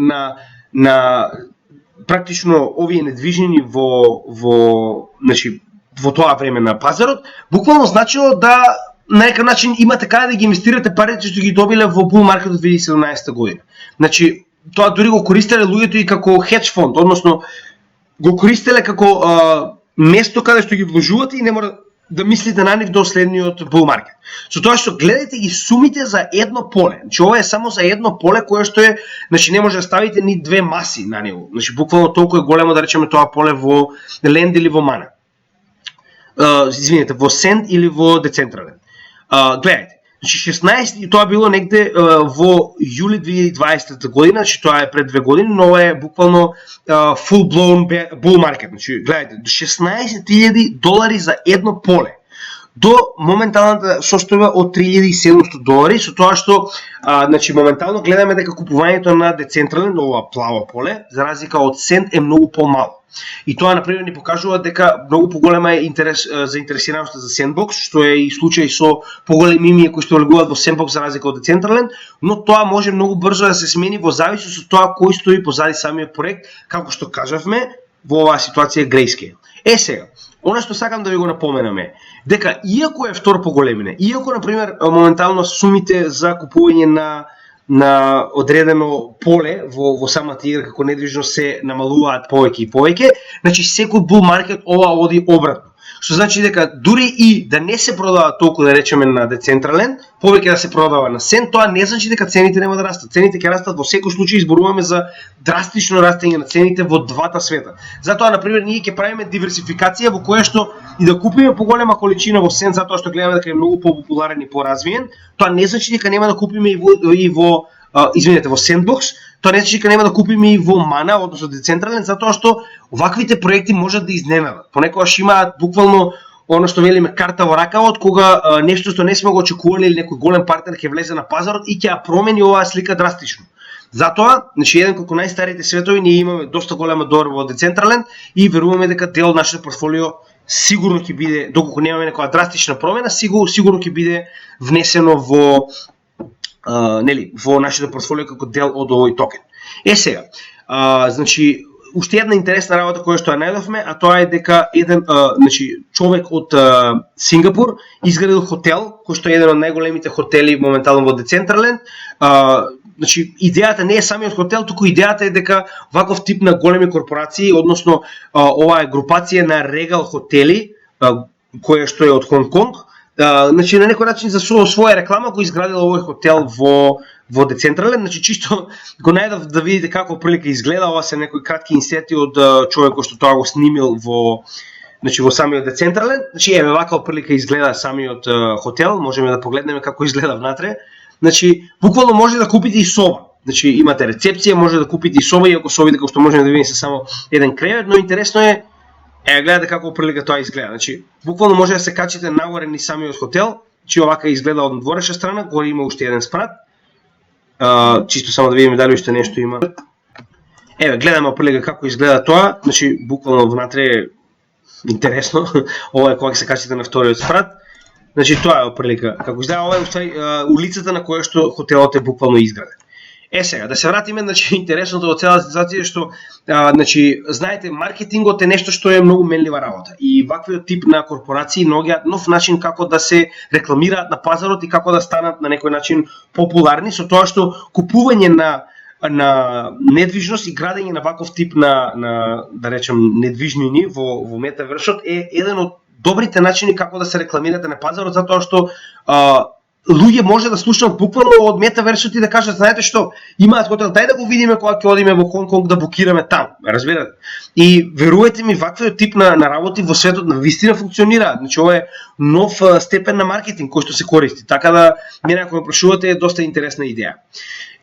на практично овие недвижнини во тоа време на пазарот, буквално значило да на некој начин имате каде да ги инвестирате парите што ги добиле во bull market од 2017 година. Значи, тоа дури го користеле луѓето и како хедж фонд, односно го користеле како место каде што ги вложувате и не мора да мислите на нив до следниот bull market. Со тоа што гледајте ги сумите за едно поле. Значи ова е само за едно поле кое што е, значи не може да ставите ни две маси на него. Значи буквално толку е големо да речеме тоа поле во Lend или во Mana. Извинете, во Send или во Decentraland. Гледајте, значи 16 и тоа било негде во јули 2020 година, значи тоа е пред 2 години, но ова е буквално full blown bull market. Значи гледајте, $16,000 за едно поле до моменталната состојба од $3,700, со тоа што значи моментално гледаме дека купувањето на Decentraland, ова плаво поле, за разлика од Send е многу помало. И тоа например ни покажува дека многу поголема е заинтересираноста за Sandbox, што е и случај со поголеми имиња кои што влегуваат во Sandbox за разлика од Decentraland, но тоа може многу брзо да се смени во зависност од тоа кој стои позади самиот проект, како што кажавме во оваа ситуација Grayscale. Сега, она што сакам да ви го напоменам е дека иако е втор по големина, иако например моментално сумите за купување на одредено поле во самата игра како недвижно се намалуваат повеќе и повеќе, значи секој bull market ова оди обратно. Што значи дека дури и да не се продава толку да речеме на Decentraland, повеќе да се продава на Send, тоа не значи дека цените нема да растат. Цените ќе растат во секој случај, изборуваме за драстично растење на цените во двата света. Затоа на пример ние ќе правиме диверсификација во која што и да купиме поголема количина во Send затоа што гледаме дека е многу популарен и поразвиен, тоа не значи дека нема да купиме и во Sandbox, тоа не значи дека нема да купиме и во Mana, односно Decentraland, затоа што ваквите проекти можат да изненадат. Понекогаш имаат буквално оно што велиме карта во ракавот, кога нешто што не сме го очекувале или некој голем партнер ќе влезе на пазарот и ќе ја промени оваа слика драстично. Затоа, значи еден како најстарите светови, ние имаме доста голема доверба во Decentraland и веруваме дека дел од нашето портфолио сигурно ќе биде, доколку немаме некоја драстична промена, сигурно ќе биде внесено во во нашето портфолио како дел од овој токен. Сега, значи уште една интересна работа која што ја најдовме, а тоа е дека еден човек од Сингапур изградил хотел, кој што е еден од најголемите хотели моментално во Decentraland. Значи идејата не е самиот хотел, туку идејата е дека ваков тип на големи корпорации, односно ова е групација на Regal хотели, која што е од Хонг Конг, значи на некој начин за своја реклама го изградил овој хотел во Decentraland, значи чисто го најдов да видите како прилика изгледа. Ова се некои кратки инсерти од човекот што тоа го снимил во самиот Decentraland. Значи еве вака прилика изгледа самиот хотел, можеме да погледнеме како изгледа внатре. Значи буквално може да купите и соба. Значи имате рецепција, може да купите и соба, иако собите како што можеме да видиме се само еден кревет, но интересно е гледате како прилика тоа изгледа. Значи буквално може да се качите нагоре ни самиот хотел, че овака изгледа од надворешна страна, горе има уште еден спрат. Чисто само да видиме дали уште нешто има. Еве гледаме прилика како изгледа тоа, значи буквално внатре е интересно. Ова е кога се качите на вториот спрат. Значи тоа е прилика како изгледа, ова е улицата на која што хотелот е буквално изграден. Сега, да се вратиме, значи, интересното од целата ситуација што, значи, знаете, маркетингот е нешто што е многу менлива работа и ваквиот тип на корпорации наоѓаат нов начин како да се рекламираат на пазарот и како да станат на некој начин популарни, со тоа што купување на недвижност и градење на ваков тип на да речем недвижнини во метавршот е еден од добрите начини како да се рекламирате на пазарот, затоа што луѓе може да слушнат буквално од метаверсот и да кажат, знаете што, имаат хотел, дај да го видиме кога ќе одиме во Хонг Конг да букираме там, разбирате? И верувате ми, ваквиот тип на работи во светот на вистина функционираат. Значи ова е нов степен на маркетинг кој што се користи. Така да мене ако ме прашувате е доста интересна идеја.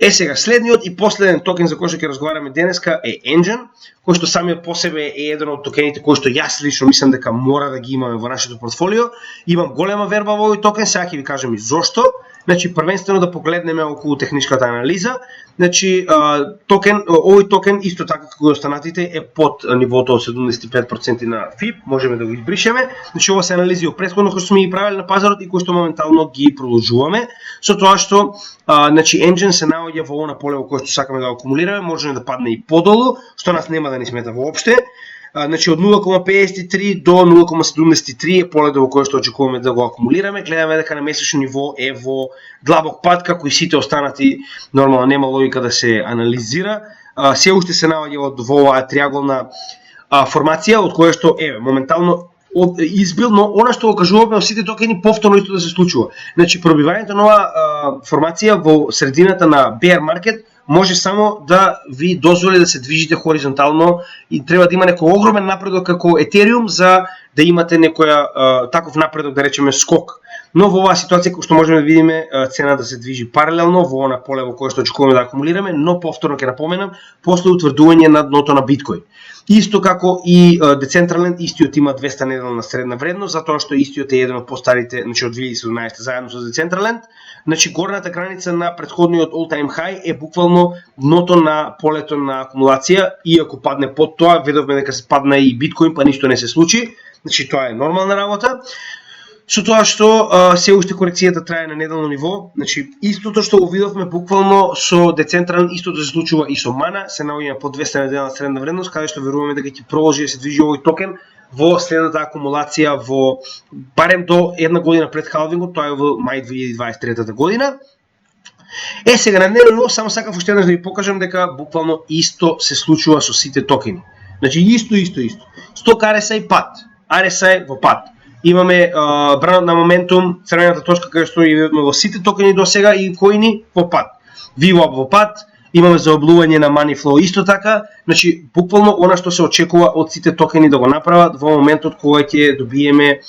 Сега, следниот и последен токен за кој што ќе разговараме денеска е Enjin, кој што самиот по себе е еден од токените кој што јас лично мислам дека мора да ги имаме во нашето портфолио. Имам голема верба во овој токен, сега ќе ви кажам и зошто. Значи, првенствено да погледнеме околу техничката анализа. Значи, овој токен исто така како и останатите е под нивото од 75% на FIB, можеме да го избришеме. Значи, ова се анализи од претходно кои што сме ги правили на пазарот и кои што моментално ги продолжуваме. Со тоа што значи Enjin се наоѓа во она поле во кое што сакаме да го акумулираме, може да падне и подолу, што нас нема да ни смета воопште. Значи од 0,53 до 0,73 е полето во кое што очекуваме да го акумулираме. Гледаме дека на месечно ниво е во длабок пат, како и сите останати, нормално нема логика да се анализира. Се уште се наоѓа во оваа триаголна формација, од која што моментално избил, но она што го кажуваме во сите токени повторно исто да се случува. Значи пробивањето на оваа формација во средината на bear market може само да ви дозволи да се движите хоризонтално и треба да има некој огромен напредок како Ethereum за да имате некоја таков напредок, да речеме скок. Но во оваа ситуација, како што можеме да видиме, цена да се движи паралелно во она поле во кое што очекуваме да акумулираме, но повторно ќе напоменам, после утврдување на дното на биткоин. Исто како и Decentraland, истиот има 200 неделна средна вредност, затоа што истиот е еден од постарите, значи од 2017 заедно со Decentraland. Значи горната граница на претходниот all-time high е буквално дното на полето на акумулација, и ако падне под тоа, видовме дека се падна и биткоин, па ништо не се случи. Значи тоа е нормална работа. Со тоа што се уште корекцијата трае на неделно ниво, значи истото што го видовме буквално со Decentraland, истото се случува и со Mana, се наоѓа по 200 неделна средна вредност, каде што веруваме дека ќе продолжи да се движи овој токен во следната акумулација во барем до една година пред халвингот, тоа е во мај 2023 година. Сега на дневно ниво само сакав уште еднаш да ви покажам дека буквално исто се случува со сите токени. Значи исто. 100 RSI пат, RSI во пат. Имаме бранот на моментум, црвената точка каде што ја видовме во сите токени до сега и коини во пат. VWAP во пат, имаме заоблување на money flow исто така, значи буквално она што се очекува од сите токени да го направат во моментот кога ќе добиеме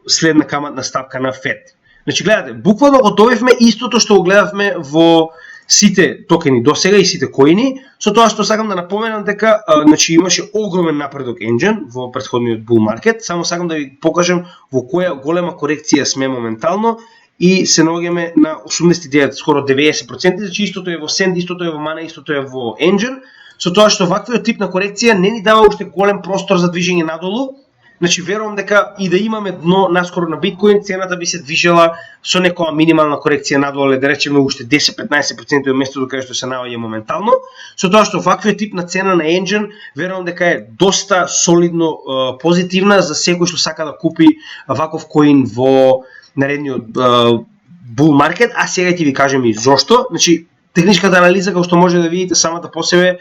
следна каматна стапка на Fed. Значи гледате, буквално го добивме истото што го гледавме во сите токени до сега и сите коини, со тоа што сакам да напоменам дека значи имаше огромен напредок Enjin во претходниот bull market, само сакам да ви покажам во која голема корекција сме моментално и се наоѓаме на 89, скоро 90%, значи истото е во Send, истото е во Mana, истото е во Enjin, со тоа што ваквиот тип на корекција не ни дава уште голем простор за движење надолу. Значи верувам дека и да имаме дно наскоро на биткоин, цената би се движела со некоја минимална корекција надолу, да речеме уште 10-15% од местото каде што се наоѓа моментално. Со тоа што ваквиот тип на цена на Enjin верувам дека е доста солидно позитивна за секој што сака да купи ваков коин во наредниот bull market, а сега ќе ви кажем и зошто. Значи техничката анализа, како што може да видите самата по себе,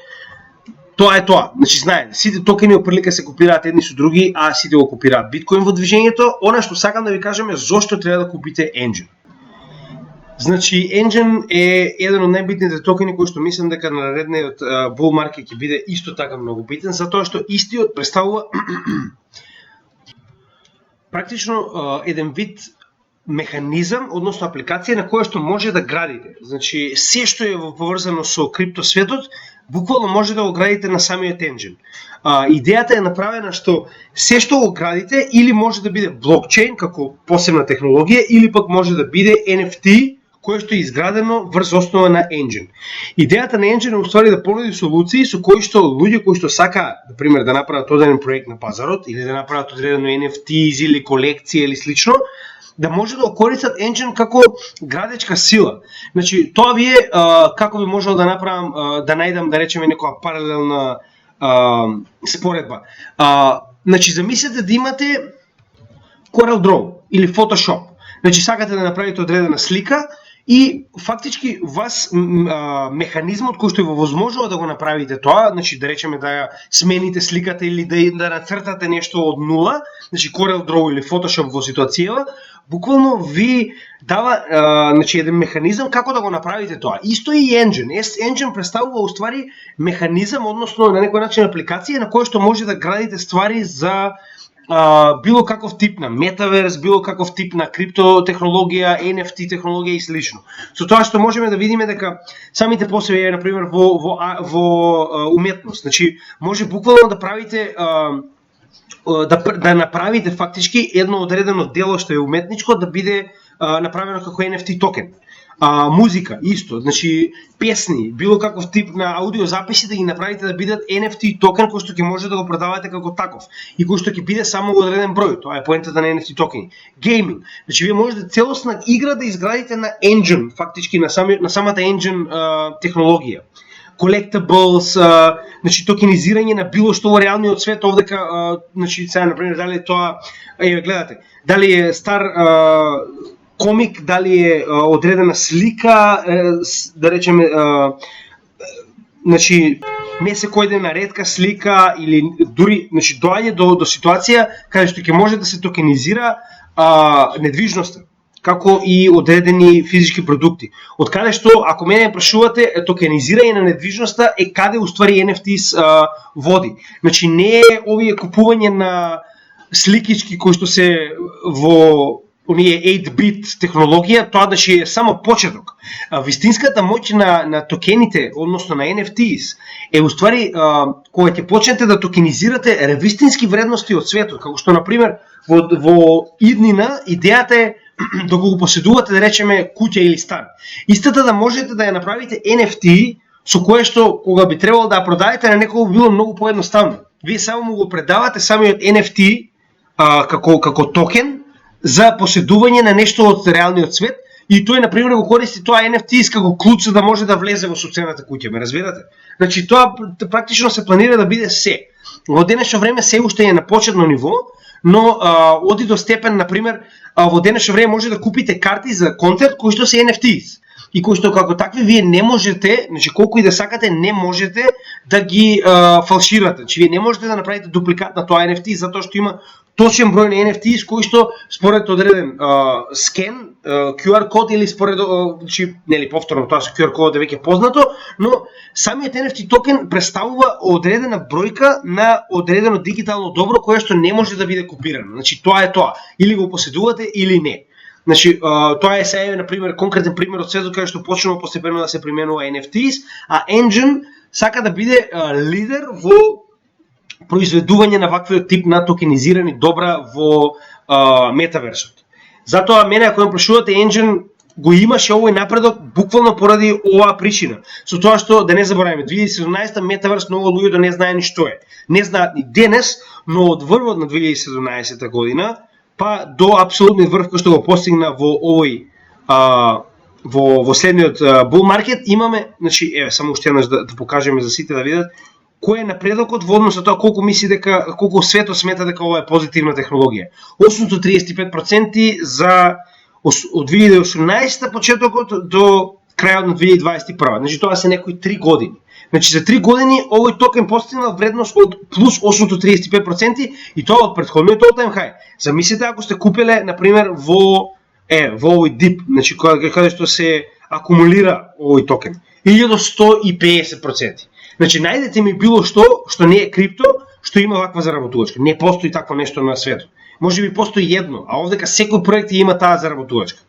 тоа е тоа. Значи знаете, сите токени оприлика се копираат едни со други, а сите го копираат биткоин во движењето. Она што сакам да ви кажам е зошто треба да купите Enjin. Значи Enjin е еден од најбитните токени кои што мислам дека на наредниот bull market ќе биде исто така многу битен, затоа што истиот представува практично еден вид механизам, односно апликација на која што може да градите. Значи се што е поврзано со криптосветот, буквално може да го градите на самиот Enjin. Идејата е направена што се што го градите или може да биде блокчейн како посебна технологија, или пак може да биде NFT кое што е изградено врз основа на Enjin. Идејата на Enjin е уствари да понуди солуции со кои што луѓе кои што сака, например, да направат одреден проект на пазарот или да направат одредено NFT или колекција или слично, да може да го користат Enjin како градечка сила. Значи, тоа ви е како би можел да направам, да најдам, да речеме, некоја паралелна споредба. Значи, замислете да имате CorelDRAW или Photoshop. Значи, сакате да направите одредена слика И фактички вас механизмот кој што е возможува да го направите тоа, значи да речеме да смените сликата или да нацртате нешто од нула, значи Corel Draw или Photoshop во ситуацијава, буквално ви дава значи еден механизам како да го направите тоа. Исто и Engine. Engine представува уствари механизам, односно на некој начин апликација на која што може да градите ствари за било каков тип на метаверс, било каков тип на криптотехнологија, NFT технологија и слично. Со тоа што можеме да видиме дека самите по себе, на пример во уметност, значи може буквално да правите да направите фактички едно одредено дело што е уметничко да биде направено како NFT токен. Музика исто, значи песни, било каков тип на аудиозаписи да ги направите да бидат NFT токен кој што ќе може да го продавате како таков и кој што ќе биде само во одреден број. Тоа е поентата на NFT токени. Гейминг, значи вие можете целосна игра да изградите на engine, фактички на самата engine технологија. Collectibles, значи токенизирање на било што во реалниот свет, овдека, значи сега например дали тоа гледате, дали е стар комик, дали е одредена слика, да речеме, значи не секој ден на ретка слика или дури, значи доаѓа до ситуација каде што ќе може да се токенизира недвижноста, како и одредени физички продукти. Од каде што, ако мене прашувате, токенизирање на недвижноста е каде уствари NFTs води. Значи не е овие купување на сликички кои што се во оние 8-bit технологија, тоа значи е само почеток. Вистинската моќ на токените, односно на NFTs, е уствари кога ќе почнете да токенизирате вистински вредности од светот, како што например во иднина идејата е да го поседувате, да речеме, куќа или стан. Истата да можете да ја направите NFT со кое што кога би требало да ја продадете на некого било многу поедноставно. Вие само му го предавате самиот NFT како токен за поседување на нешто од реалниот свет и тој на пример го користи тоа NFT како клуч за да може да влезе во собствената куќа, ме разбирате? Значи тоа практично се планира да биде се. Во денешно време се уште е на почетно ниво, но оди до степен, например, во денешно време може да купите карти за концерт кои што се NFTs и кои што како такви вие не можете, значи колку и да сакате, не можете да ги фалширате. Значи вие не можете да направите дупликат на тоа NFT затоа што има точен број на NFTs кои што според одреден скен, QR код или според, значи нели повторно тоа со QR кодот е веќе познато, но самиот NFT токен представува одредена бројка на одредено дигитално добро кое што не може да биде копирано. Значи тоа е тоа, или го поседувате или не. Значи тоа е сега на пример конкретен пример од светот каде што почнува постепено да се применува NFTs, а Engine сака да биде лидер во произведување на ваквиот тип на токенизирани добра во метаверсот. Затоа мене ако ме прашувате, Engine го имаше овој напредок буквално поради оваа причина. Со тоа што да не забораваме, 2017 метаверс многу луѓе да не знае ни што е. Не знаат ни денес, но од врвот на 2017 година па до апсолутниот врв кој што го постигна во овој во следниот bull market имаме, значи еве само уште еднаш да покажеме за сите да видат кој е напредокот во однос на тоа колку мисли дека колку светот смета дека ова е позитивна технологија. 835% за од 2018 почетокот до крајот на 2021. Значи тоа се некои 3 години. Значи за 3 години овој токен постигнал вредност од плюс 835% и тоа од претходниот all-time high. Замислете ако сте купеле на пример во овој дип, значи каде што се акумулира овој токен, 1150%. Значи најдете ми било што не е крипто, што има ваква заработувачка. Не постои такво нешто на светот. Може би постои едно, а овдека секој проект има таа заработувачка.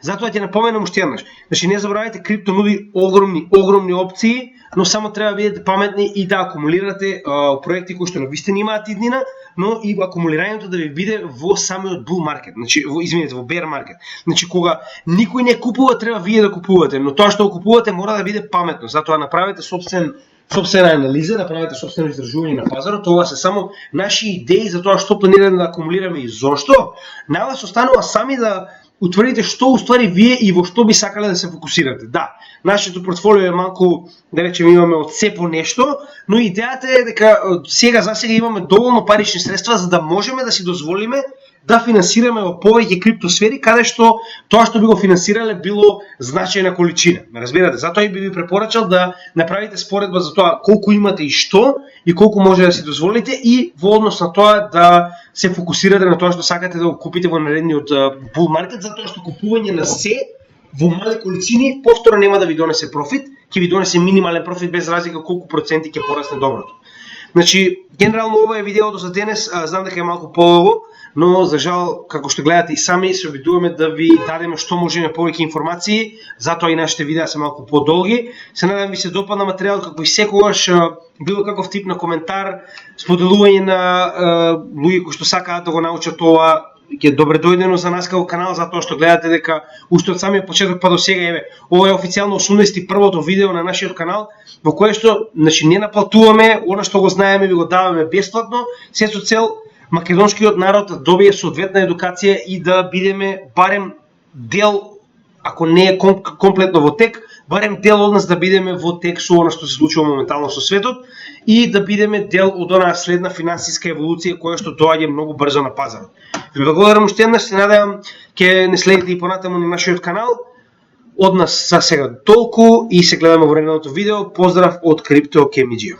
Затоа ќе напоменам уште еднаш. Значи не заборавајте, крипто нуди огромни опции, но само треба да бидете паметни и да акумулирате проекти кои што навистина имаат иднина, но и акумулирањето да ви биде во самиот bull market, значи во bear market. Значи кога никој не купува, треба вие да купувате, но тоа што го купувате мора да биде паметно. Затоа направете собствена анализа, направете собствено издржување на пазарот. Ова се само наши идеи за тоа што планираме да акумулираме и зошто. На вас останува сами да утврдите што уствари вие и во што би сакале да се фокусирате. Да, нашето портфолио е малку, да речеме, имаме од се по нешто, но идејата е дека сега имаме доволно парични средства за да можеме да си дозволиме да финансираме во повеќе криптосфери, каде што тоа што би го финансирале било значајна количина. Разбирате, затоа и би ви препорачал да направите споредба за тоа колку имате и што и колку може да си дозволите и во однос на тоа да се фокусирате на тоа што сакате да го купите во наредниот bull market, затоа што купување на се во мали количини повторно нема да ви донесе профит, ќе ви донесе минимален профит без разлика колку проценти ќе порасне доброто. Значи, генерално ова е видеото за денес, знам дека е малку подолго, но за жал, како што гледате и сами, се обидуваме да ви дадеме што можеме повеќе информации, затоа и нашите видеа се малку подолги. Се надевам ви се допадна материјалот, како и секогаш, било каков тип на коментар, споделување на луѓе кои што сакаат да го научат ова, ќе добре дојдено за нас како канал, затоа што гледате дека уште од самиот почеток па до сега ова е официјално 81-то видео на нашиот канал, во кое што не наплатуваме, она што го знаеме ви го даваме бесплатно, се со цел македонскиот народ да добие соодветна едукација и да бидеме барем дел, ако не е комплетно во тек, барем дел од нас да бидеме во тек со она што се случува моментално со светот и да бидеме дел од онаа следна финансиска еволуција која што доаѓа многу брзо на пазарот. Ви благодарам уште еднаш, се надевам ќе не следите и понатаму на нашиот канал. Од нас за сега толку и се гледаме во наредното видео. Поздрав од Crypto KMG.